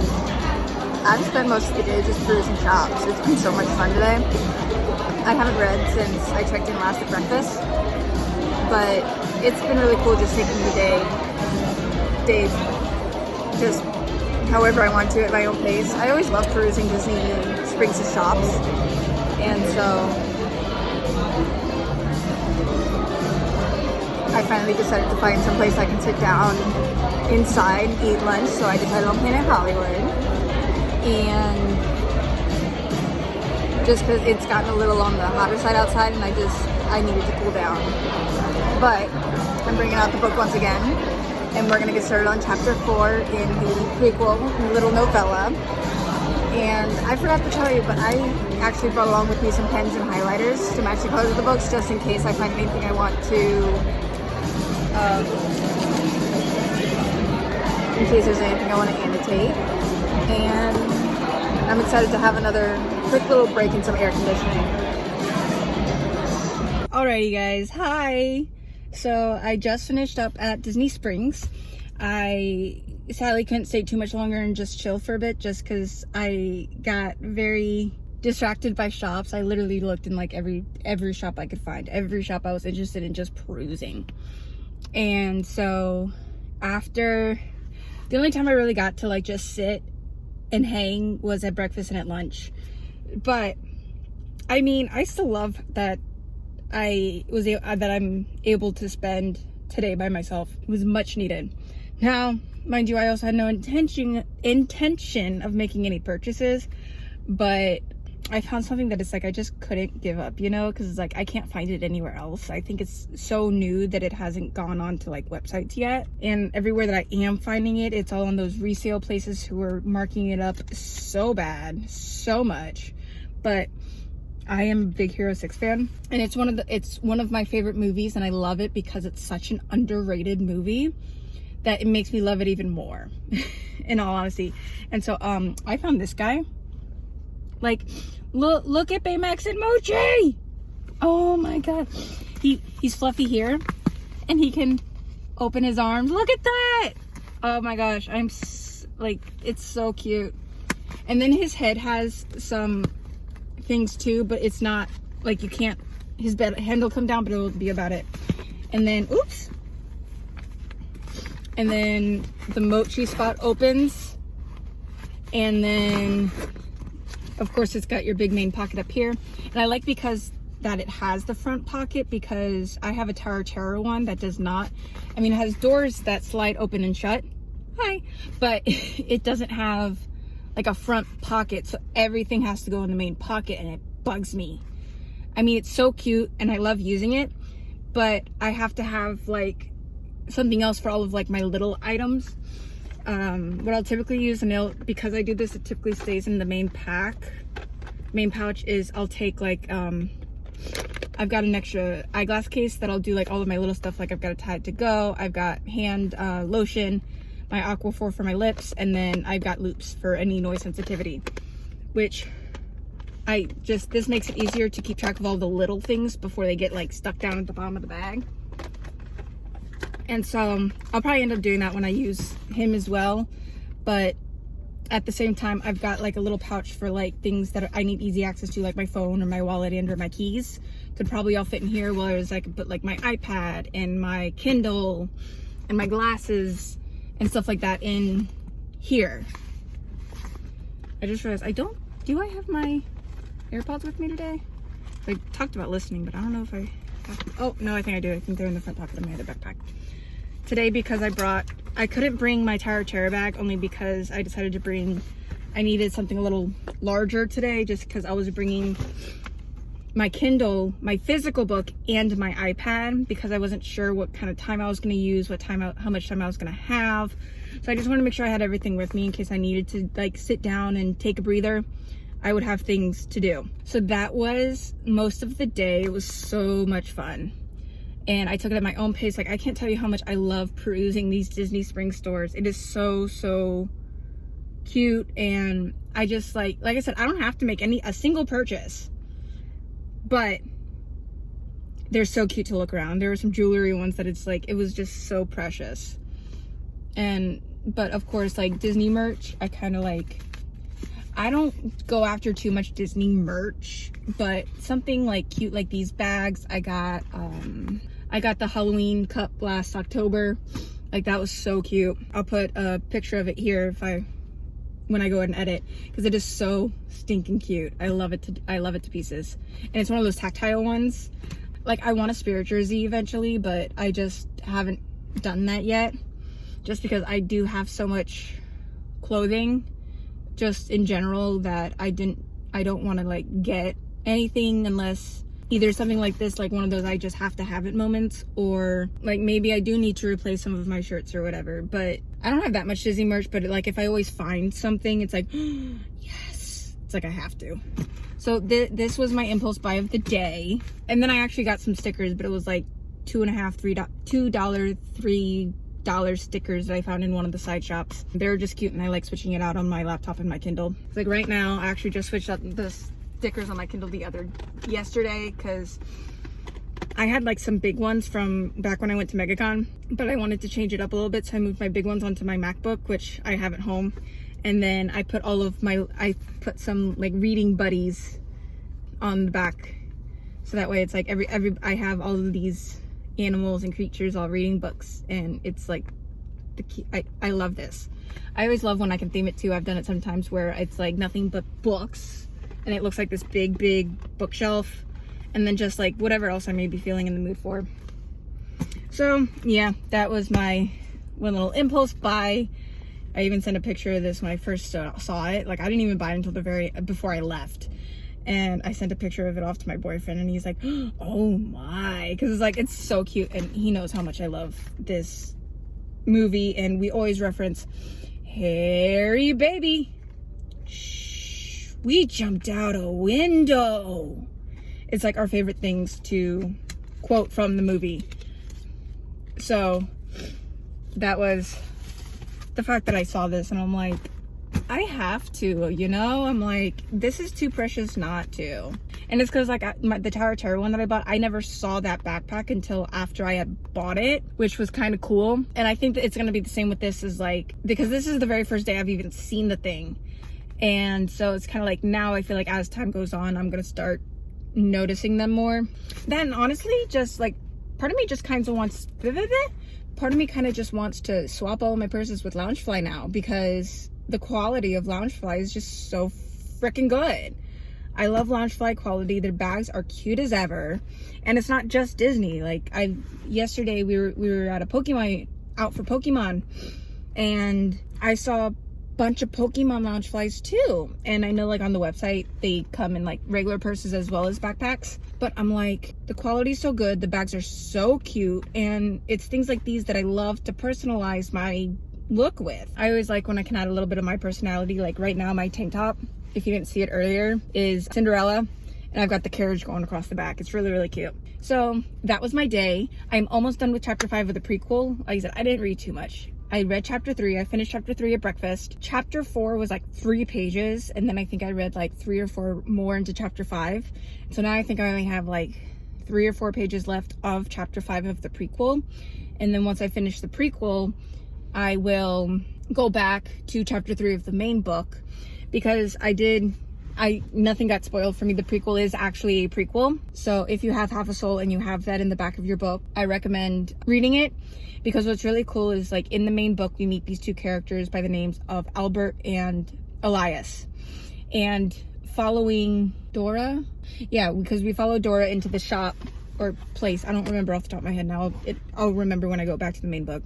I've spent most of the day just perusing shops. It's been so much fun today. I haven't read since I checked in last at breakfast, but it's been really cool just taking the day just however I want to at my own pace. I always love perusing Disney Springs' shops, and so I finally decided to find some place I can sit down inside, eat lunch, so I decided on Planet Hollywood. And just because it's gotten a little on the hotter side outside, and I needed to cool down. But I'm bringing out the book once again, and we're gonna get started on chapter 4 in the prequel, little novella. And I forgot to tell you, but I actually brought along with me some pens and highlighters to match the colors of the books, just in case I find anything I want to, in case there's anything I want to annotate. And I'm excited to have another quick little break in some air conditioning. Alrighty guys, hi! So I just finished up at Disney Springs. I sadly couldn't stay too much longer and just chill for a bit, just because I got very distracted by shops. I literally looked in like every shop I could find, every shop I was interested in just perusing. And so after, the only time I really got to like just sit and hang was at breakfast and at lunch. But I mean, I still love that I'm able to spend today by myself. It was much needed. Now, mind you, I also had no intention of making any purchases, but I found something that it's like I just couldn't give up, you know, because it's like I can't find it anywhere else. I think it's so new that it hasn't gone on to like websites yet, and everywhere that I am finding it, it's all on those resale places who are marking it up so bad, so much. But I am a big Hero 6 fan, and it's one of my favorite movies, and I love it because it's such an underrated movie that it makes me love it even more, in all honesty. And so I found this guy. Like, look at Baymax and Mochi! Oh my god. He's fluffy here, and he can open his arms. Look at that! Oh my gosh, it's so cute. And then his head has some things too, but it's not like you can't, his hand will come down, but it'll be about it. And then oops, and then the Mochi spot opens, and then of course it's got your big main pocket up here. And I like because that it has the front pocket, because I have a Tower of Terror one that does not. I mean, it has doors that slide open and shut, hi, but it doesn't have like a front pocket, so everything has to go in the main pocket, and it bugs me. I mean, it's so cute and I love using it, but I have to have like something else for all of like my little items. What I'll typically use, and because I do this, it typically stays in the main pouch, is I'll take like I've got an extra eyeglass case that I'll do like all of my little stuff. Like I've got a Tide to Go, I've got hand lotion, my Aquaphor for my lips, and then I've got loops for any noise sensitivity, which this makes it easier to keep track of all the little things before they get like stuck down at the bottom of the bag. And so I'll probably end up doing that when I use him as well, but at the same time I've got like a little pouch for like things that I need easy access to, like my phone or my wallet and or my keys could probably all fit in here, whereas I could put like my iPad and my Kindle and my glasses and stuff like that in here. I just realized do I have my AirPods with me today? I talked about listening, but I don't know if I have, oh no, I think I do. I think they're in the front pocket of my other backpack. Today, because I couldn't bring my Tower of Terror bag, only because I decided to I needed something a little larger today, just because I was bringing my Kindle, my physical book, and my iPad, because I wasn't sure what kind of time I was going to use, how much time I was going to have. So I just wanted to make sure I had everything with me in case I needed to like sit down and take a breather. I would have things to do. So that was most of the day. It was so much fun. and I took it at my own pace. Like, I can't tell you how much I love perusing these Disney Spring stores. It is so cute, and I just like I said, I don't have to make a single purchase, but they're so cute to look around. There were some jewelry ones that it's like, it was just so precious. But of course, like Disney merch, I kind of like, I don't go after too much Disney merch, but something like cute like these bags. I got the Halloween cup last October. Like, that was so cute. I'll put a picture of it here when I go ahead and edit, because it is so stinking cute. I love it to pieces. And it's one of those tactile ones. Like, I want a Spirit jersey eventually, but I just haven't done that yet, just because I do have so much clothing just in general that I don't want to like get anything unless either something like this, like one of those I just have to have it moments, or like maybe I do need to replace some of my shirts or whatever. But I don't have that much Disney merch, but like if I always find something, it's like, yes, it's like I have to. So this was my impulse buy of the day. And then I actually got some stickers, but it was like $3 stickers that I found in one of the side shops. They're just cute, and I like switching it out on my laptop and my Kindle. It's like right now, I actually just switched out the stickers on my Kindle yesterday, because I had like some big ones from back when I went to MegaCon, but I wanted to change it up a little bit, so I moved my big ones onto my MacBook, which I have at home. And then I put I put some like reading buddies on the back, so that way it's like I have all of these animals and creatures all reading books, and it's like I love this. I always love when I can theme it too. I've done it sometimes where it's like nothing but books, and it looks like this big bookshelf, and then just like whatever else I may be feeling in the mood for. So yeah, that was my one little impulse buy. I even sent a picture of this when I first saw it. Like, I didn't even buy it until before I left. And I sent a picture of it off to my boyfriend, and he's like, oh my, because it's like, it's so cute, and he knows how much I love this movie, and we always reference Harry baby, shh, we jumped out a window. It's like our favorite things to quote from the movie. So that was the fact that I saw this, and I'm like, I have to, you know? I'm like, this is too precious not to. And it's because like the Tower of Terror one that I bought, I never saw that backpack until after I had bought it, which was kind of cool. And I think that it's going to be the same with this, is like, because this is the very first day I've even seen the thing. And so it's kind of like, now I feel like as time goes on, I'm going to start noticing them more. Then honestly, just like, part of me just kind of wants, part of me kind of just wants to swap all my purses with Loungefly now, because the quality of Loungefly is just so freaking good. I love Loungefly quality. Their bags are cute as ever, and it's not just Disney. Like, yesterday we were at out for Pokemon, and I saw a bunch of Pokemon Loungeflies too. And I know like on the website they come in like regular purses as well as backpacks, but I'm like, the quality's so good, the bags are so cute, and it's things like these that I love to personalize my look with. I always like when I can add a little bit of my personality. Like right now, my tank top, if you didn't see it earlier, is Cinderella, and I've got the carriage going across the back. It's really cute. So that was my day. I'm almost done with chapter 5 of the prequel. Like I said, I didn't read too much. I read chapter 3. I finished chapter 3 at breakfast. Chapter 4 was like 3 pages, and then I think I read like 3 or 4 more into chapter 5. So now I think I only have like 3 or 4 pages left of chapter 5 of the prequel. And then once I finish the prequel, I will go back to chapter 3 of the main book, because nothing got spoiled for me. The prequel is actually a prequel. So if you have Half a Soul and you have that in the back of your book, I recommend reading it, because what's really cool is like in the main book, we meet these 2 characters by the names of Albert and Elias. And following Dora, yeah, because we follow Dora into the shop or place. I don't remember off the top of my head now. I'll remember when I go back to the main book.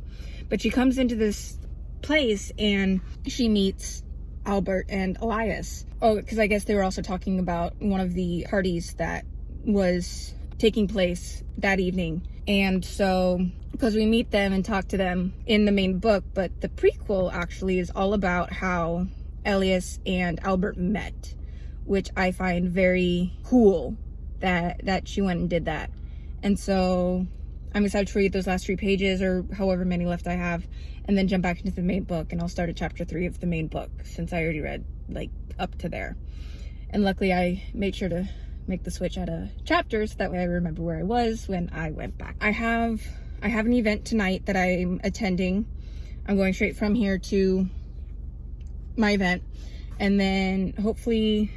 But she comes into this place and she meets Albert and Elias. Oh, because I guess they were also talking about one of the parties that was taking place that evening. And so, because we meet them and talk to them in the main book, but the prequel actually is all about how Elias and Albert met, which I find very cool that she went and did that. And so I'm excited to read those last 3 pages or however many left I have, and then jump back into the main book, and I'll start at chapter 3 of the main book since I already read like up to there. And luckily I made sure to make the switch out of chapters so that way I remember where I was when I went back. I have an event tonight that I'm attending. I'm going straight from here to my event, and then hopefully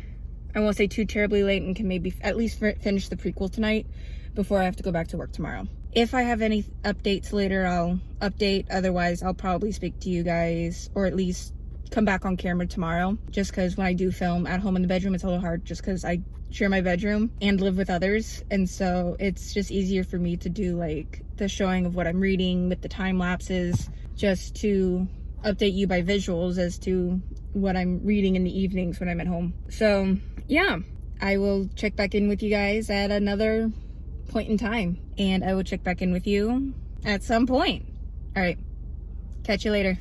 I won't stay too terribly late and can maybe at least finish the prequel tonight before I have to go back to work tomorrow. If I have any updates later, I'll update. Otherwise, I'll probably speak to you guys, or at least come back on camera tomorrow, just because when I do film at home in the bedroom, it's a little hard just because I share my bedroom and live with others, and so it's just easier for me to do like the showing of what I'm reading with the time lapses, just to update you by visuals as to what I'm reading in the evenings when I'm at home. So yeah, I will check back in with you guys at another point in time, and I will check back in with you at some point. All right, catch you later.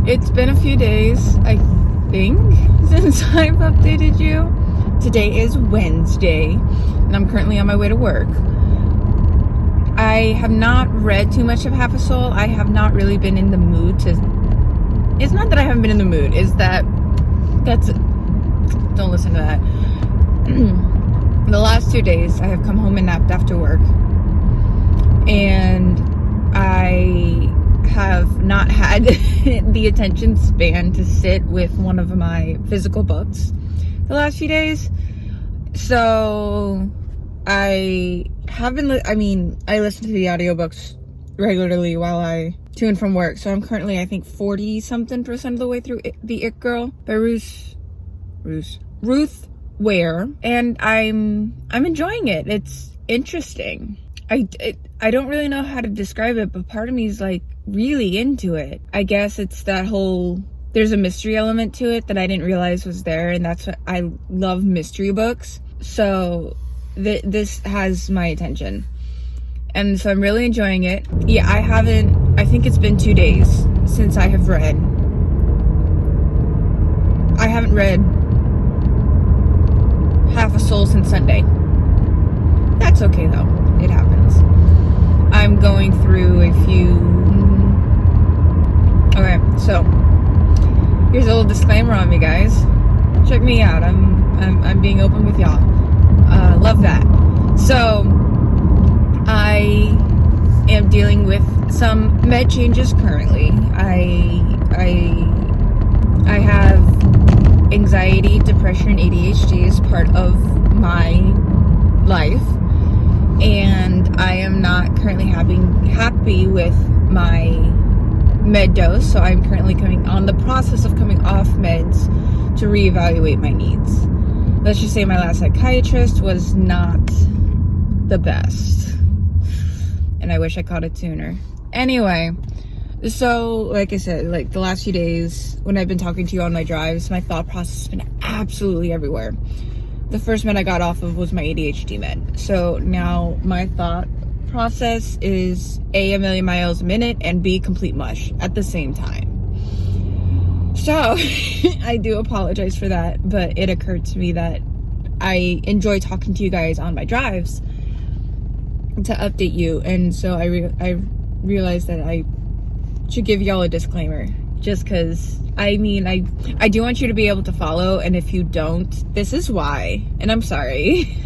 It's been a few days, I think, since I've updated you. Today is Wednesday, and I'm currently on my way to work. I have not read too much of Half a Soul. I have not really been in the mood to... It's not that I haven't been in the mood, it's that... Don't listen to that. The last 2 days, I have come home and napped after work. And I have not had the attention span to sit with one of my physical books the last few days. So I have been, I listen to the audiobooks regularly while I to and from work. So I'm currently, I think, 40-something% of the way through The It Girl by Ruth Ware, and I'm enjoying it. It's interesting. I don't really know how to describe it, but part of me is like really into it. I guess it's that whole, there's a mystery element to it that I didn't realize was there, and that's what I love, mystery books. So this has my attention, and so I'm really enjoying it. Yeah, I think it's been 2 days since I have read. I haven't read Half a Soul since Sunday. That's okay though, it happens. I'm going through a few... Okay, so here's a little disclaimer on me, guys. Check me out. I'm being open with y'all. Love that. So I am dealing with some med changes currently. I have anxiety, depression, ADHD as part of my life, and I am not currently happy with my med dose, so I'm currently on the process of coming off meds to reevaluate my needs. Let's just say my last psychiatrist was not the best, and I wish I caught it sooner. Anyway, so like I said, like the last few days when I've been talking to you on my drives, my thought process has been absolutely everywhere. The first med I got off of was my ADHD med. So now my thought process is A, a million miles a minute, and B, complete mush at the same time. So I do apologize for that, but it occurred to me that I enjoy talking to you guys on my drives to update you, and so I realized that I should give y'all a disclaimer, just because I do want you to be able to follow, and if you don't, this is why, and I'm sorry.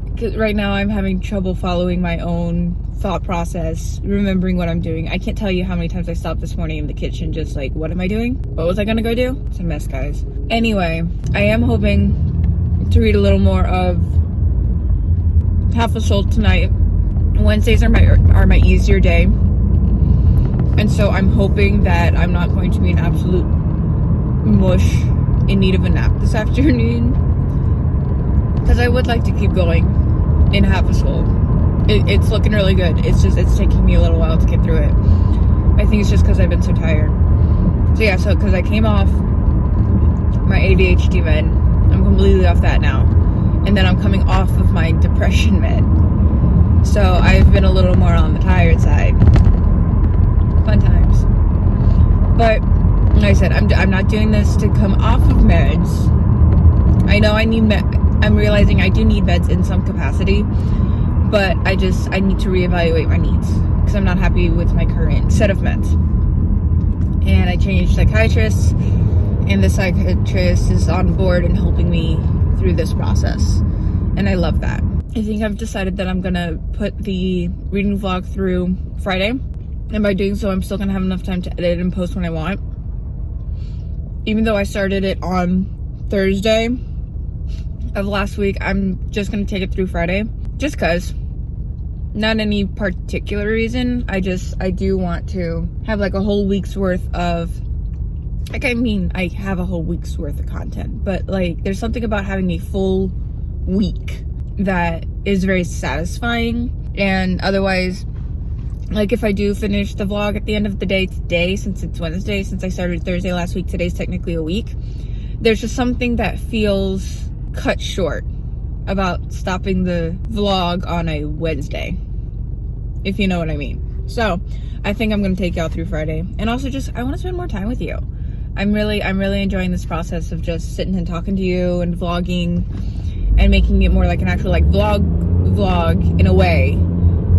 Because right now I'm having trouble following my own thought process, remembering what I'm doing. I can't tell you how many times I stopped this morning in the kitchen just like, what am I doing? What was I gonna go do? It's a mess, guys. Anyway, I am hoping to read a little more of Half a Soul tonight, Wednesdays are my easier day, and so I'm hoping that I'm not going to be an absolute mush in need of a nap this afternoon, because I would like to keep going in half a soul. It's looking really good. It's taking me a little while to get through it. I think it's just because I've been so tired. So yeah, because I came off my ADHD med, I'm completely off that now, and then I'm coming off of my depression med, so I've been a little more on the tired side. Fun times. But like I said, I'm not doing this to come off of meds. I know I'm realizing I do need meds in some capacity, but I need to reevaluate my needs because I'm not happy with my current set of meds. And I changed psychiatrists, and the psychiatrist is on board and helping me through this process, and I love that. I think I've decided that I'm gonna put the reading vlog through Friday, and by doing so I'm still gonna have enough time to edit and post when I want. Even though I started it on Thursday of last week, I'm just gonna take it through Friday, just cause. Not any particular reason. I do want to have like a whole week's worth of, like, I mean, I have a whole week's worth of content, but like there's something about having a full week that is very satisfying. And otherwise, like if I do finish the vlog at the end of the day today, since it's Wednesday, since I started Thursday last week, today's technically a week, there's just something that feels cut short about stopping the vlog on a Wednesday, if you know what I mean. So I think I'm gonna take y'all through Friday, and also just I want to spend more time with you. I'm really enjoying this process of just sitting and talking to you and vlogging and making it more like an actual like vlog in a way,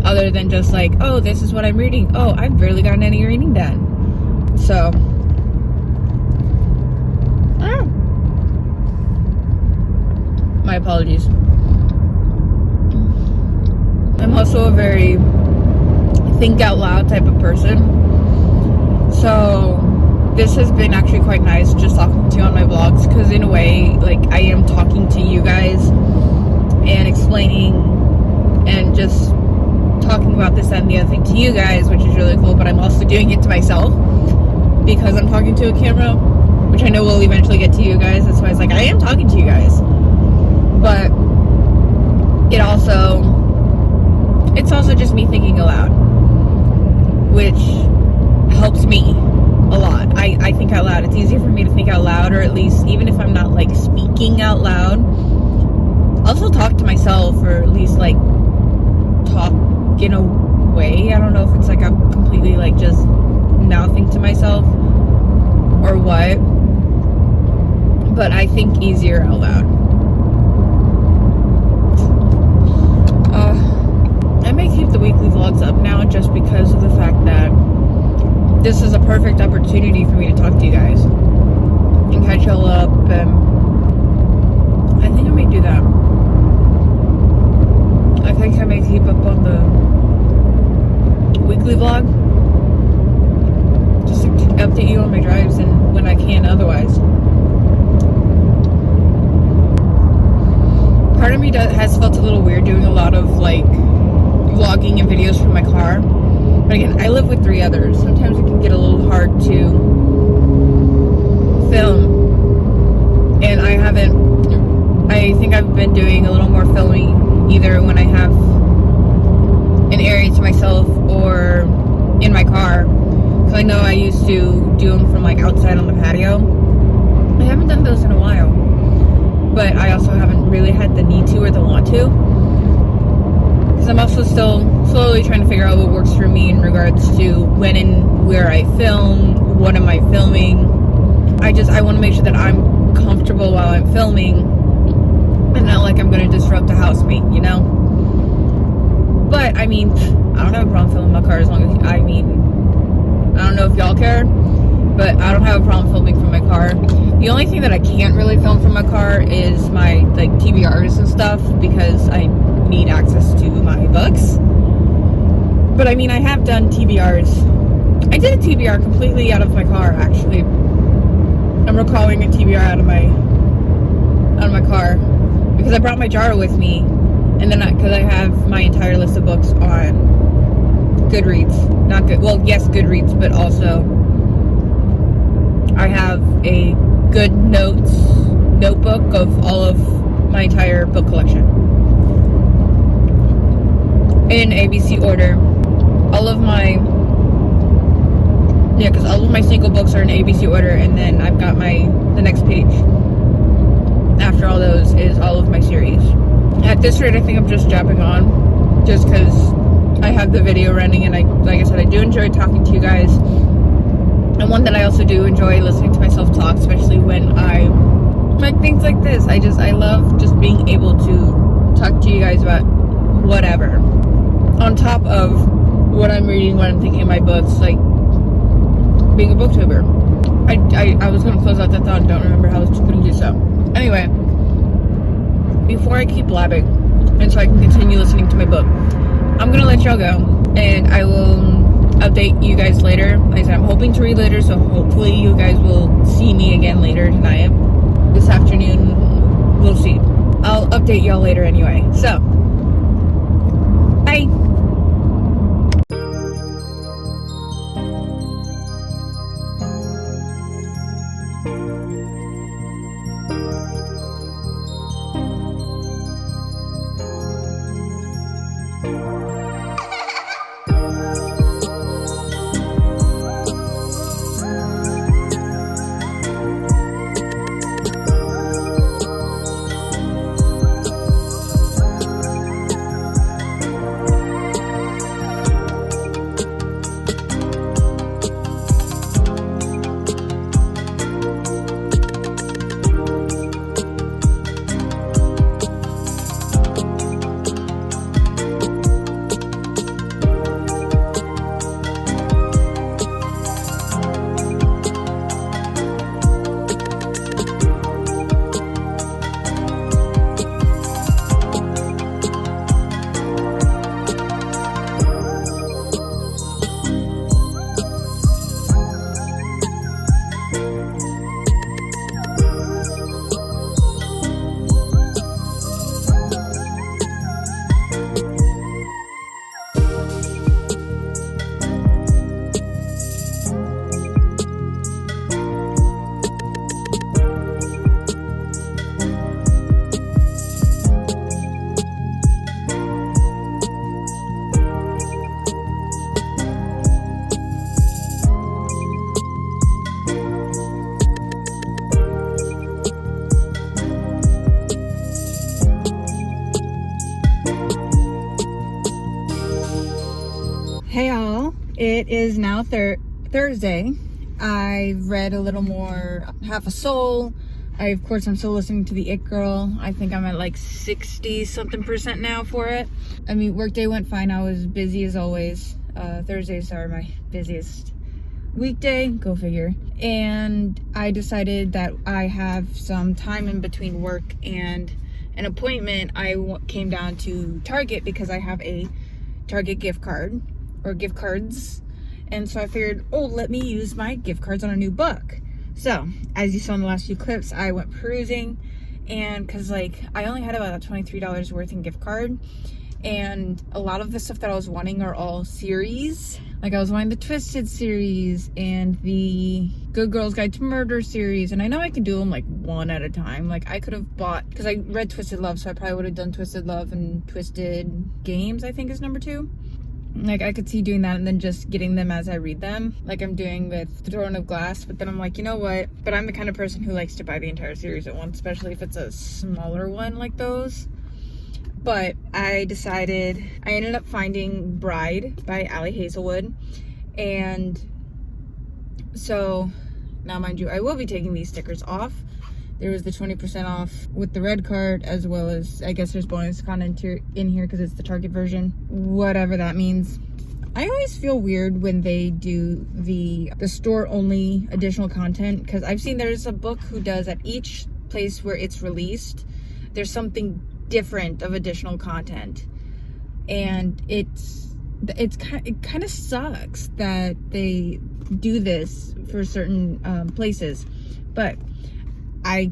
other than just like, oh, this is what I'm reading. Oh, I've barely gotten any reading done. So my apologies. I'm also a very think out loud type of person, so this has been actually quite nice just talking to you on my vlogs, because in a way, like, I am talking to you guys and explaining and just talking about this, that, and the other thing to you guys, which is really cool, but I'm also doing it to myself because I'm talking to a camera, which I know will eventually get to you guys. That's why it's like I am talking to you guys, but it's also just me thinking aloud, which helps me a lot. I think out loud. It's easier for me to think out loud, or at least even if I'm not like speaking out loud, I'll still talk to myself, or at least like talk in a way. I don't know if it's like I'm completely like just mouthing to myself or what, but I think easier out loud. I may keep the weekly vlogs up now just because of the fact that this is a perfect opportunity for me to talk to you guys and catch y'all up, and I think I may do that. I think I may keep up on the weekly vlog just to update you on my drives and when I can otherwise. Part of me has felt a little weird doing a lot of like vlogging and videos from my car, but again, I live with 3 others. Sometimes it can get a little hard to film, and I think I've been doing a little more filming either when I have an area to myself or in my car, because I know I used to do them from like outside on the patio. I haven't done those in a while, but I also haven't really had the need to or the want to, because I'm also still slowly trying to figure out what works for me in regards to when and where I film, what am I filming. I want to make sure that I'm comfortable while I'm filming and not like I'm going to disrupt a housemate, you know? But I mean, I don't have a problem filming my car as long as, I don't know if y'all care, but I don't have a problem filming from my car. The only thing that I can't really film from my car is my like TBRs and stuff, because I need access to my books. But I mean, I have done TBRs. I did a TBR completely out of my car, actually. I'm recalling a TBR out of my car because I brought my jar with me And then because I have my entire list of books on Goodreads. Not good. Well, yes, Goodreads, but also I have a good notebook of all of my entire book collection in ABC order. All of my because all of my single books are in ABC order, and then I've got the next page after all those is all of my series. At this rate, I think I'm just jumping on just because I have the video running, and like I said, I do enjoy talking to you guys. And one that I also do enjoy listening to myself talk, especially when I like things like this. I love just being able to talk to you guys about whatever. On top of what I'm reading, what I'm thinking of my books, like being a booktuber. I was going to close out that thought and don't remember how I was going to do so. Anyway, before I keep blabbing, and so I can continue listening to my book, I'm going to let y'all go, and I will update you guys later. Like I said, I'm hoping to read later, so hopefully you guys will see me again later tonight. This afternoon, we'll see. I'll update y'all later anyway. So, bye! Hey y'all, it is now Thursday. I've read a little more, Half a Soul. Of course, I'm still listening to The It Girl. I think I'm at like 60-something% now for it. I mean, workday went fine. I was busy as always. Thursdays are my busiest weekday, go figure. And I decided that I have some time in between work and an appointment. I came down to Target because I have a Target gift card. Or gift cards, and so I figured, let me use my gift cards on a new book. So as you saw in the last few clips, I went perusing, and because like I only had about $23 worth in gift card, and a lot of the stuff that I was wanting are all series. Like I was wanting the Twisted series and the Good Girls Guide to Murder series, and I know I can do them like one at a time. Like I could have bought, because I read Twisted Love, so I probably would have done Twisted Love and Twisted Games, I think is number 2. Like I could see doing that and then just getting them as I read them, like I'm doing with The Throne of Glass. But then I'm like, you know what, but I'm the kind of person who likes to buy the entire series at once, especially if it's a smaller one like those. But I ended up finding Bride by Ali Hazelwood, and so now mind you, I will be taking these stickers off. There was the 20% off with the red card, as well as, I guess there's bonus content in here because it's the Target version. Whatever that means. I always feel weird when they do the store-only additional content, because I've seen there's a book who does at each place where it's released, there's something different of additional content. And it kind of sucks that they do this for certain places. But I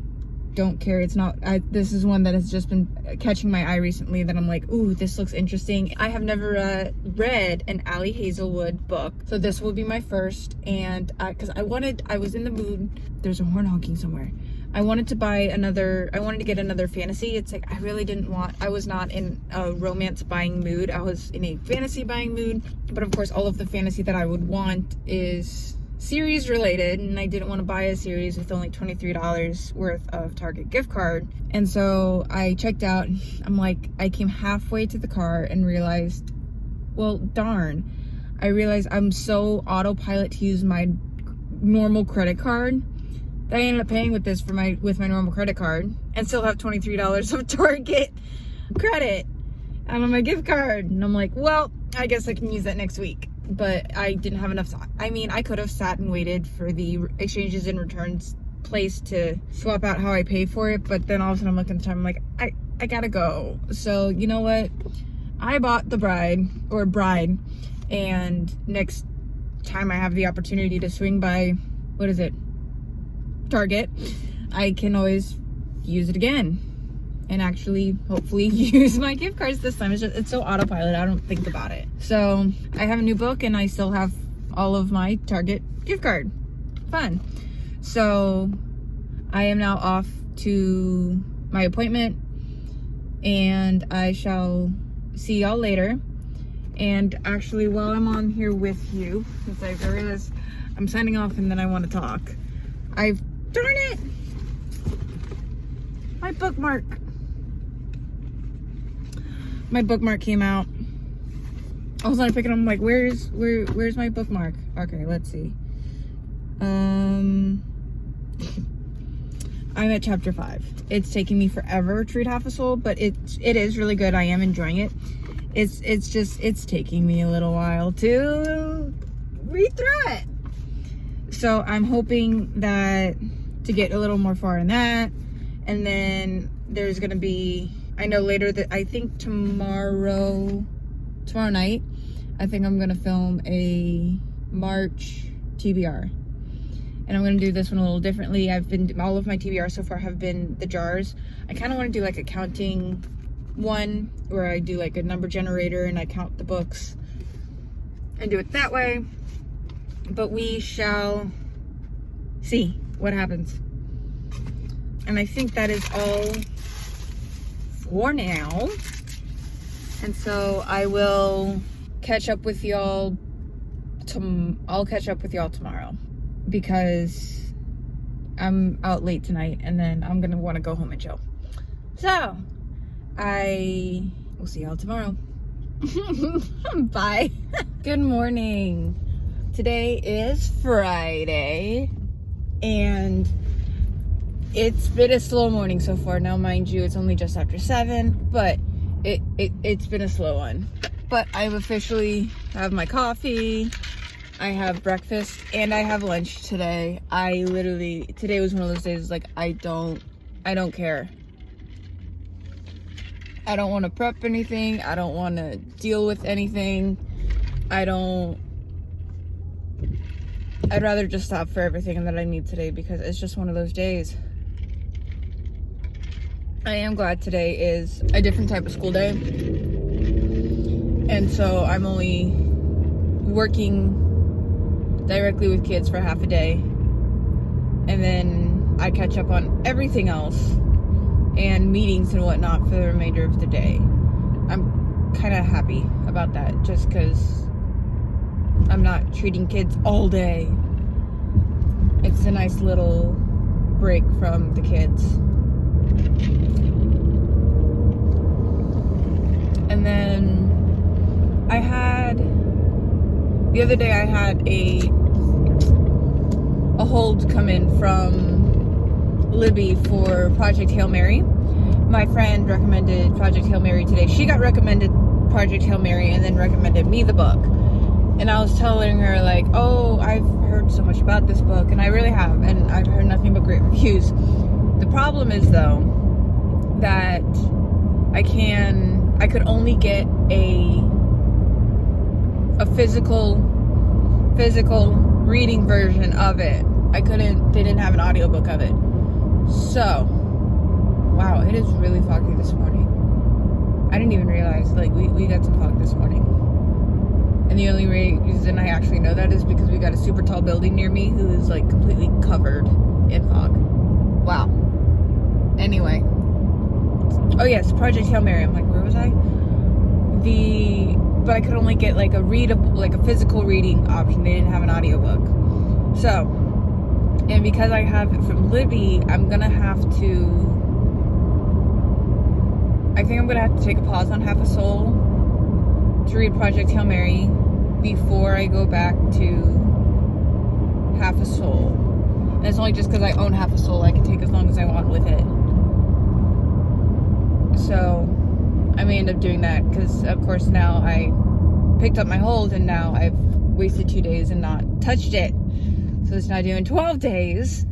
don't care. It's not, this is one that has just been catching my eye recently that I'm like, ooh, this looks interesting. I have never read an Ali Hazelwood book, so this will be my first. And because I was in the mood, there's a horn honking somewhere. I wanted to get another fantasy. It's like, I was not in a romance buying mood. I was in a fantasy buying mood. But of course, all of the fantasy that I would want is series related, and I didn't want to buy a series with only $23 worth of Target gift card. And so I checked out. I'm like, I came halfway to the car and realized, well, darn. I realized I'm so autopilot to use my normal credit card that I ended up paying with this with my normal credit card and still have $23 of Target credit on my gift card. And I'm like, well, I guess I can use that next week. But I didn't have enough time. I mean, I could have sat and waited for the exchanges and returns place to swap out how I pay for it, but then all of a sudden I'm looking at the time, I'm like, I gotta go. So you know what? I bought the bride, and next time I have the opportunity to swing by, what is it? Target, I can always use it again. And actually, hopefully, use my gift cards this time. It's so autopilot, I don't think about it. So, I have a new book, and I still have all of my Target gift card. Fun. So, I am now off to my appointment, and I shall see y'all later. And actually, while I'm on here with you, since I realized I'm signing off and then I want to talk, darn it! My bookmark came out. I was trying to pick it up. I'm like, where's my bookmark? Okay, let's see. I'm at chapter 5. It's taking me forever to read Half a Soul, but it is really good. I am enjoying it. It's taking me a little while to read through it. So I'm hoping to get a little more far in that. And then there's gonna be, I know later that I think tomorrow night, I think I'm gonna film a March TBR. And I'm gonna do this one a little differently. All of my TBRs so far have been the jars. I kind of want to do like a counting one where I do like a number generator and I count the books and do it that way. But we shall see what happens. And I think that is all for now. And so I will catch up with y'all. I'll catch up with y'all tomorrow because I'm out late tonight and then I'm gonna want to go home and chill. So I will see y'all tomorrow. Bye. Good morning. Today is Friday and it's been a slow morning so far. Now, mind you, it's only just after 7, but it's been a slow one. But I've officially have my coffee, I have breakfast, and I have lunch today. Today was one of those days like I don't care. I don't want to prep anything. I don't want to deal with anything. I'd rather just stop for everything that I need today because it's just one of those days. I am glad today is a different type of school day. And so I'm only working directly with kids for half a day. And then I catch up on everything else and meetings and whatnot for the remainder of the day. I'm kind of happy about that just because I'm not treating kids all day. It's a nice little break from the kids. And then the other day I had a hold come in from Libby for Project Hail Mary. My friend recommended Project Hail Mary today. She got recommended Project Hail Mary and then recommended me the book. And I was telling her like, oh, I've heard so much about this book, and I really have, and I've heard nothing but great reviews. The problem is though that I could only get a physical reading version of it. They didn't have an audiobook of it. So Wow, it is really foggy this morning. I didn't even realize, like, we got some fog this morning. And the only reason I actually know that is because we got a super tall building near me who is, like, completely covered in fog. Wow. Anyway. Oh, yes, Project Hail Mary. I'm like, where was I? But I could only get, like, a physical reading option. They didn't have an audiobook. So, and because I have it from Libby, I think I'm gonna have to take a pause on Half a Soul to read Project Hail Mary before I go back to Half a Soul. And it's only just because I own Half a Soul. I can take as long as I want with it. So I may end up doing that because, of course, now I picked up my hold and now I've wasted 2 days and not touched it. So it's now doing 12 days.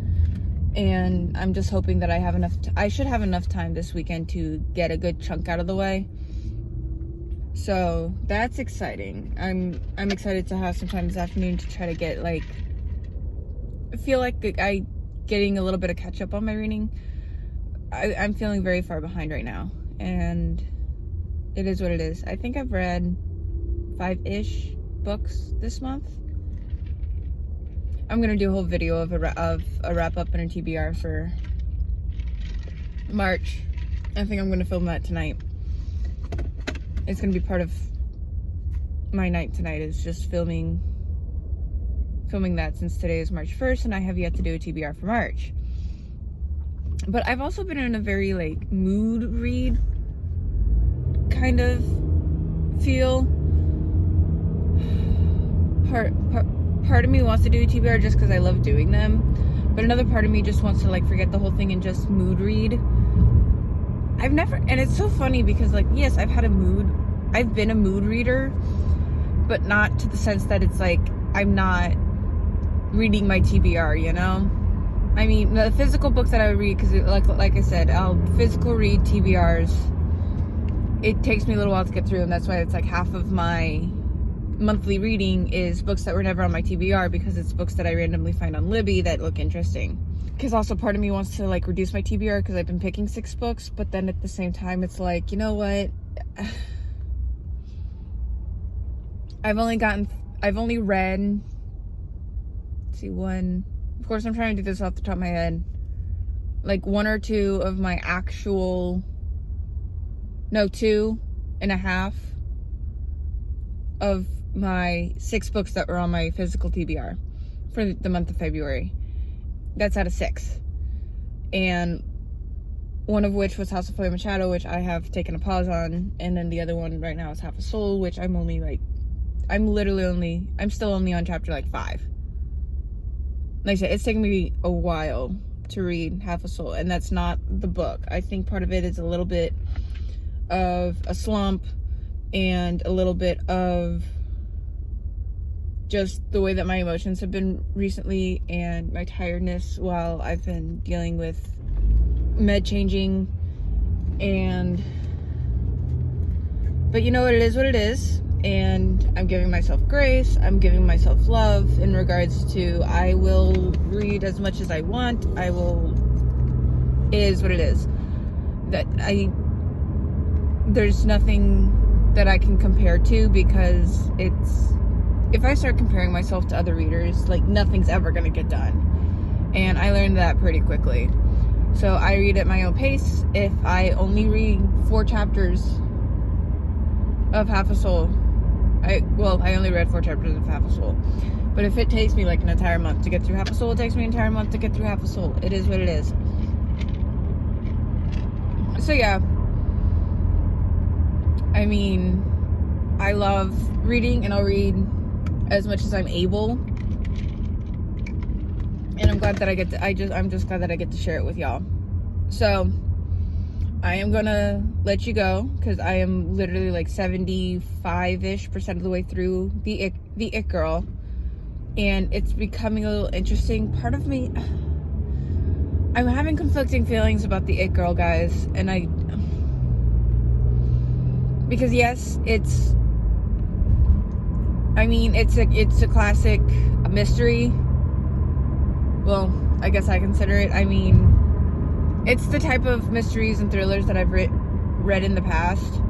And I'm just hoping that I have enough. I should have enough time this weekend to get a good chunk out of the way. So that's exciting. I'm excited to have some time this afternoon to try to get, like, I feel like I getting a little bit of catch up on my reading. I'm feeling very far behind right now, and it is what it is. I think I've read 5-ish books this month. I'm gonna do a whole video of a wrap up and a TBR for March. I think I'm gonna film that tonight. It's gonna be part of my night tonight, is just filming that, since today is March 1st and I have yet to do a TBR for March. But I've also been in a very, like, mood read kind of feel. Part of me wants to do a TBR just because I love doing them, but another part of me just wants to, like, forget the whole thing and just mood read. And it's so funny because, like, yes, I've been a mood reader, but not to the sense that it's like I'm not reading my TBR, you know? I mean, the physical books that I would read, because like I said, I'll physical read TBRs. It takes me a little while to get through, and that's why it's like half of my monthly reading is books that were never on my TBR, because it's books that I randomly find on Libby that look interesting. Because also part of me wants to, like, reduce my TBR because I've been picking 6 books, but then at the same time it's like, you know what? I've only read, let's see, one. Of course, I'm trying to do this off the top of my head. Like 1 or 2 of my actual, no, 2.5 of my 6 books that were on my physical TBR for the month of February. That's out of 6. And one of which was House of Flame and Shadow, which I have taken a pause on. And then the other one right now is Half a Soul, which I'm still only on chapter, like, 5. Like I said, it's taken me a while to read Half a Soul, and that's not the book. I think part of it is a little bit of a slump and a little bit of just the way that my emotions have been recently and my tiredness while I've been dealing with med changing. But you know what, it is what it is. And I'm giving myself grace. I'm giving myself love in regards to, I will read as much as I want. It is what it is. There's nothing that I can compare to, because if I start comparing myself to other readers, like, nothing's ever going to get done. And I learned that pretty quickly. So I read at my own pace. If I only read 4 chapters of Half a Soul, I only read 4 chapters of Half a Soul. But if it takes me, like, an entire month to get through Half a Soul, it takes me an entire month to get through Half a Soul. It is what it is. So, yeah. I mean, I love reading, and I'll read as much as I'm able. And I'm glad that I'm just glad that I get to share it with y'all. So, I am gonna let you go, because I am literally like 75-ish% of the way through the It Girl, and it's becoming a little interesting. Part of me, I'm having conflicting feelings about the It Girl, guys, and because yes, it's a classic mystery. Well, I guess I consider it. I mean, it's the type of mysteries and thrillers that I've read in the past.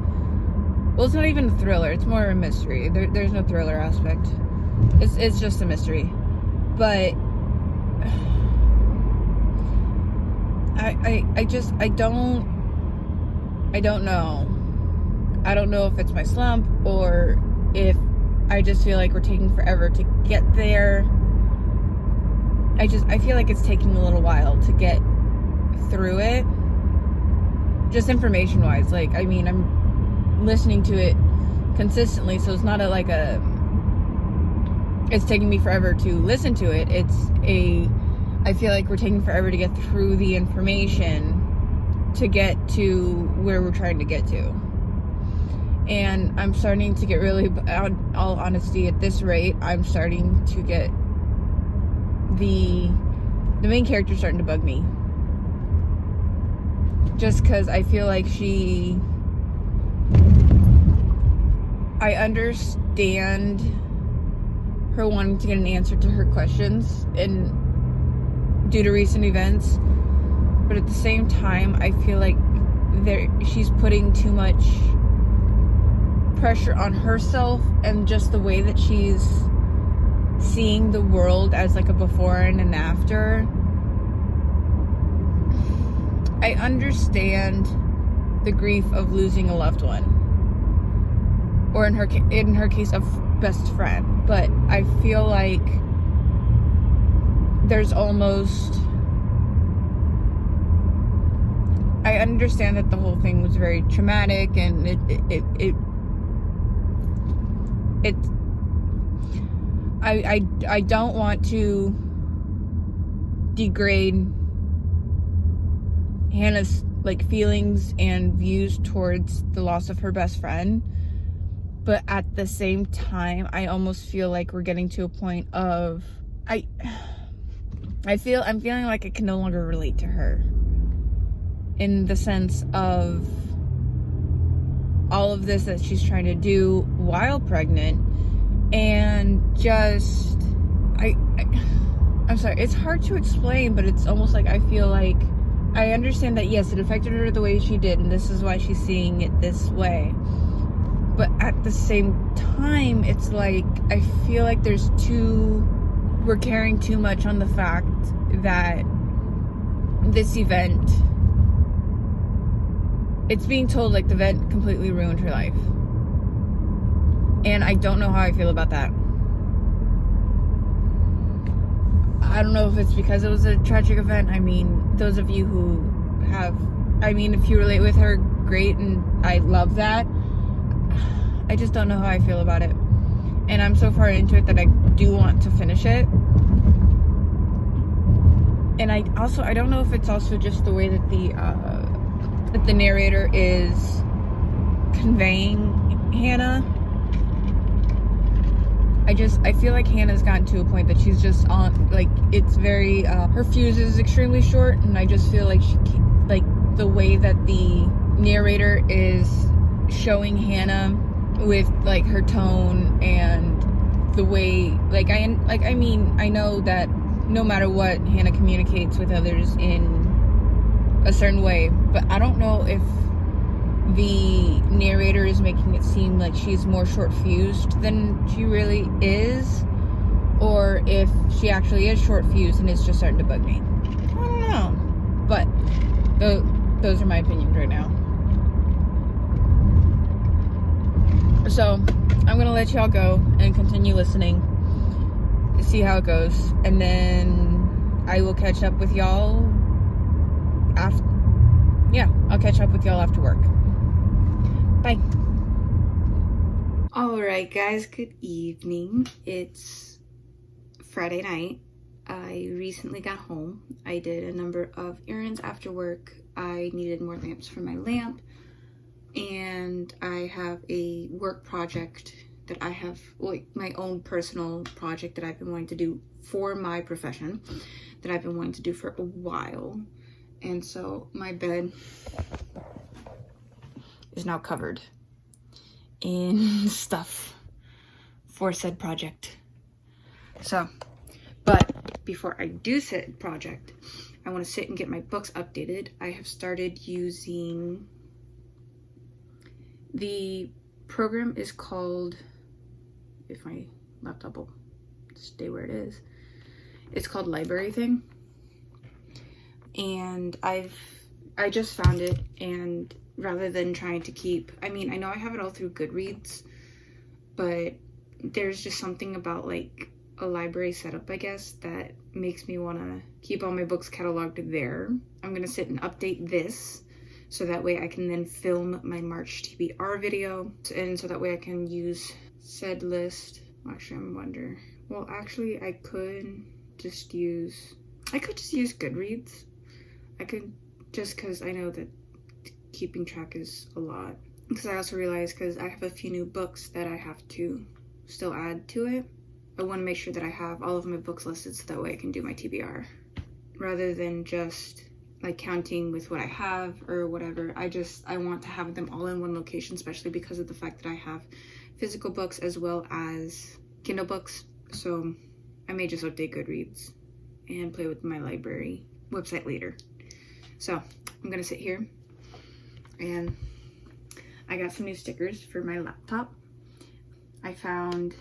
Well, it's not even a thriller, it's more a mystery. There's no thriller aspect. It's just a mystery. But I don't know. I don't know if it's my slump or if I just feel like we're taking forever to get there. I feel like it's taking a little while to get through it. Just information wise. Like, I mean, I'm listening to it consistently, so it's not it's taking me forever to listen to it. I feel like we're taking forever to get through the information to get to where we're trying to get to. And I'm starting to get really, all honesty, at this rate, I'm starting to get the main character starting to bug me. Just because I feel like I understand her wanting to get an answer to her questions due to recent events, but at the same time, I feel like she's putting too much pressure on herself and just the way that she's seeing the world as like a before and an after. I understand the grief of losing a loved one, or in her case, a best friend, but I feel like there's almost, I understand that the whole thing was very traumatic, and I don't want to degrade Hannah's like feelings and views towards the loss of her best friend, but at the same time, I almost feel like we're getting to a point of I'm feeling like I can no longer relate to her, in the sense of all of this that she's trying to do while pregnant, and just I'm sorry, it's hard to explain, but it's almost like I feel like I understand that yes, it affected her the way she did, and this is why she's seeing it this way. But at the same time, it's like I feel like we're caring too much on the fact that this event, it's being told like the event completely ruined her life. And I don't know how I feel about that. I don't know if it's because it was a tragic event. I mean, those of you who if you relate with her, great, and I love that. I just don't know how I feel about it. And I'm so far into it that I do want to finish it. And I don't know if it's also just the way that the narrator is conveying Hannah. I feel like Hannah's gotten to a point that she's just on, like, it's very, her fuse is extremely short, and I just feel like the way that the narrator is showing Hannah with, like, her tone and the way, I know that no matter what, Hannah communicates with others in a certain way, but I don't know if the narrator is making it seem like she's more short-fused than she really is, or if she actually is short-fused and it's just starting to bug me. I don't know, but those are my opinions right now. So I'm gonna let y'all go and continue listening to see how it goes, and then I will catch up with y'all I'll catch up with y'all after work. Bye. Alright guys, good evening. It's Friday night. I recently got home. I did a number of errands after work. I needed more lamps for my lamp, and I have a work project that I have, like my own personal project that I've been wanting to do for my profession, that I've been wanting to do for a while. And so my bed is now covered in stuff for said project. So, but before I do said project, I want to sit and get my books updated, I have started using, the program is called, if my laptop will stay where it is, it's called Library Thing. And I just found it, and rather than trying to keep, I mean, I know I have it all through Goodreads, but there's just something about like a library setup, I guess, that makes me want to keep all my books cataloged there. I'm gonna sit and update this so that way I can then film my March TBR video, and so that way I can use said list. Actually, I'm wondering, well, actually I could just use Goodreads. I could, just because I know that keeping track is a lot. Because I also realized, because I have a few new books that I have to still add to it, I want to make sure that I have all of my books listed so that way I can do my TBR. Rather than just like counting with what I have or whatever, I want to have them all in one location, especially because of the fact that I have physical books as well as Kindle books. So I may just update Goodreads and play with my library website later. So I'm gonna sit here, and I got some new stickers for my laptop. I found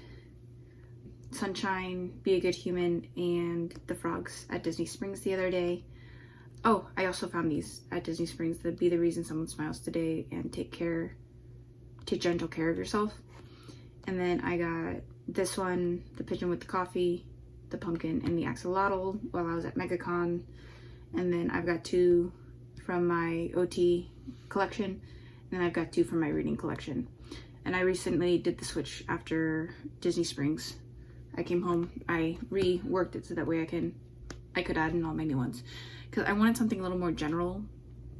Sunshine, Be a Good Human, and the frogs at Disney Springs the other day. Oh, I also found these at Disney Springs, the Be the Reason Someone Smiles Today and Take Gentle Care of Yourself. And then I got this one, the Pigeon with the Coffee, the Pumpkin, and the Axolotl while I was at MegaCon. And then I've got 2 from my OT collection, and then I've got 2 from my reading collection. And I recently did the switch after Disney Springs. I came home, I reworked it so that way I could add in all my new ones. Because I wanted something a little more general,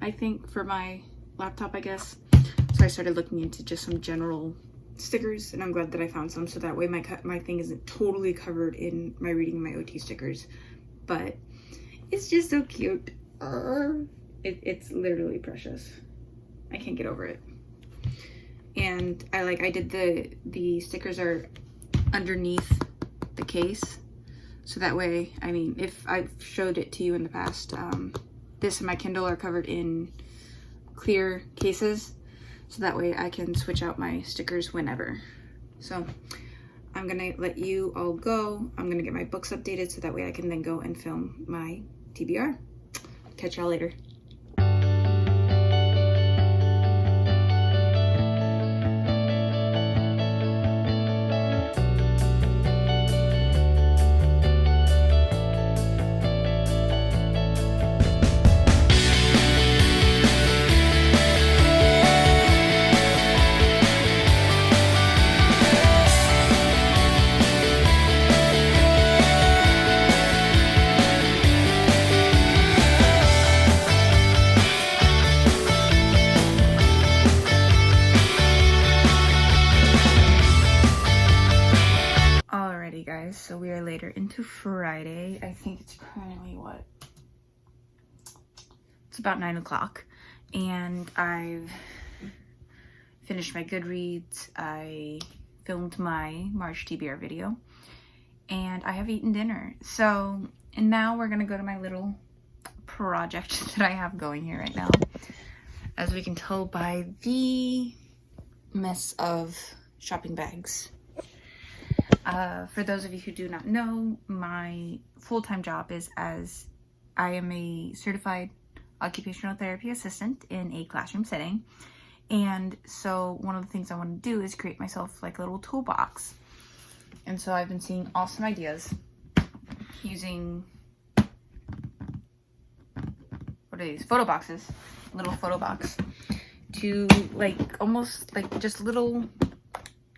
I think, for my laptop, I guess. So I started looking into just some general stickers, and I'm glad that I found some, so that way my thing isn't totally covered in my reading and my OT stickers. But it's just so cute. It's literally precious. I can't get over it. And I did the stickers are underneath the case, so that way, I mean, if I've showed it to you in the past, this and my Kindle are covered in clear cases, so that way I can switch out my stickers whenever. So I'm gonna let you all go. I'm gonna get my books updated so that way I can then go and film my TBR. Catch y'all later. So we are later into Friday. I think it's currently what? It's about 9 o'clock. And I've finished my Goodreads. I filmed my March TBR video. And I have eaten dinner. So, and now we're gonna go to my little project that I have going here right now. As we can tell by the mess of shopping bags. For those of you who do not know, my full-time job is as I am a certified occupational therapy assistant in a classroom setting. And so one of the things I want to do is create myself like a little toolbox. And so I've been seeing awesome ideas using, what are these? Photo boxes, little photo box to like almost like just little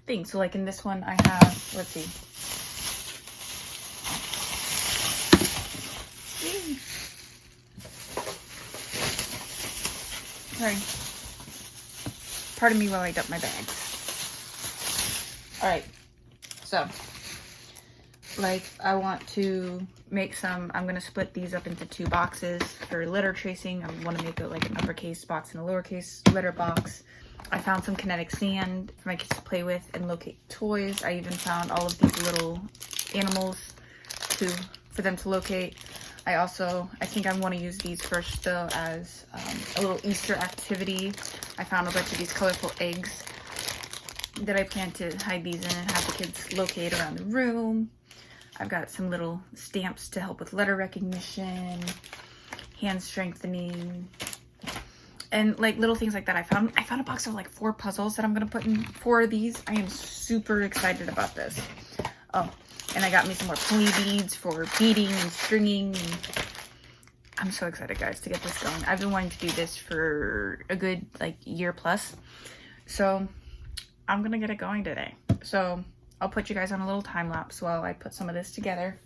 things. So like in this one I have, let's see. Sorry. Pardon me while I dump my bags. Alright. So, like I want to make some, I'm going to split these up into 2 boxes for letter tracing. I want to make it like an uppercase box and a lowercase letter box. I found some kinetic sand for my kids to play with and locate toys. I even found all of these little animals for them to locate. I think I want to use these first though as a little Easter activity. I found a bunch of these colorful eggs that I plan to hide these in and have the kids locate around the room. I've got some little stamps to help with letter recognition, hand strengthening, and like little things like that. I found a box of like 4 puzzles that I'm gonna put in 4 of these. I am super excited about this. Oh, and I got me some more pony beads for beading and stringing. And I'm so excited, guys, to get this going. I've been wanting to do this for a good like year plus. So I'm gonna get it going today. So I'll put you guys on a little time lapse while I put some of this together.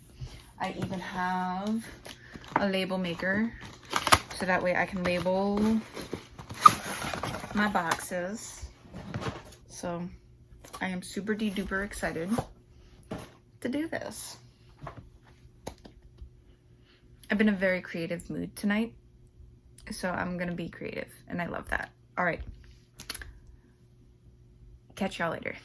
I even have a label maker, so that way I can label my boxes. So I am super duper excited to do this. I've been in a very creative mood tonight, so I'm gonna be creative, and I love that. All right, catch y'all later.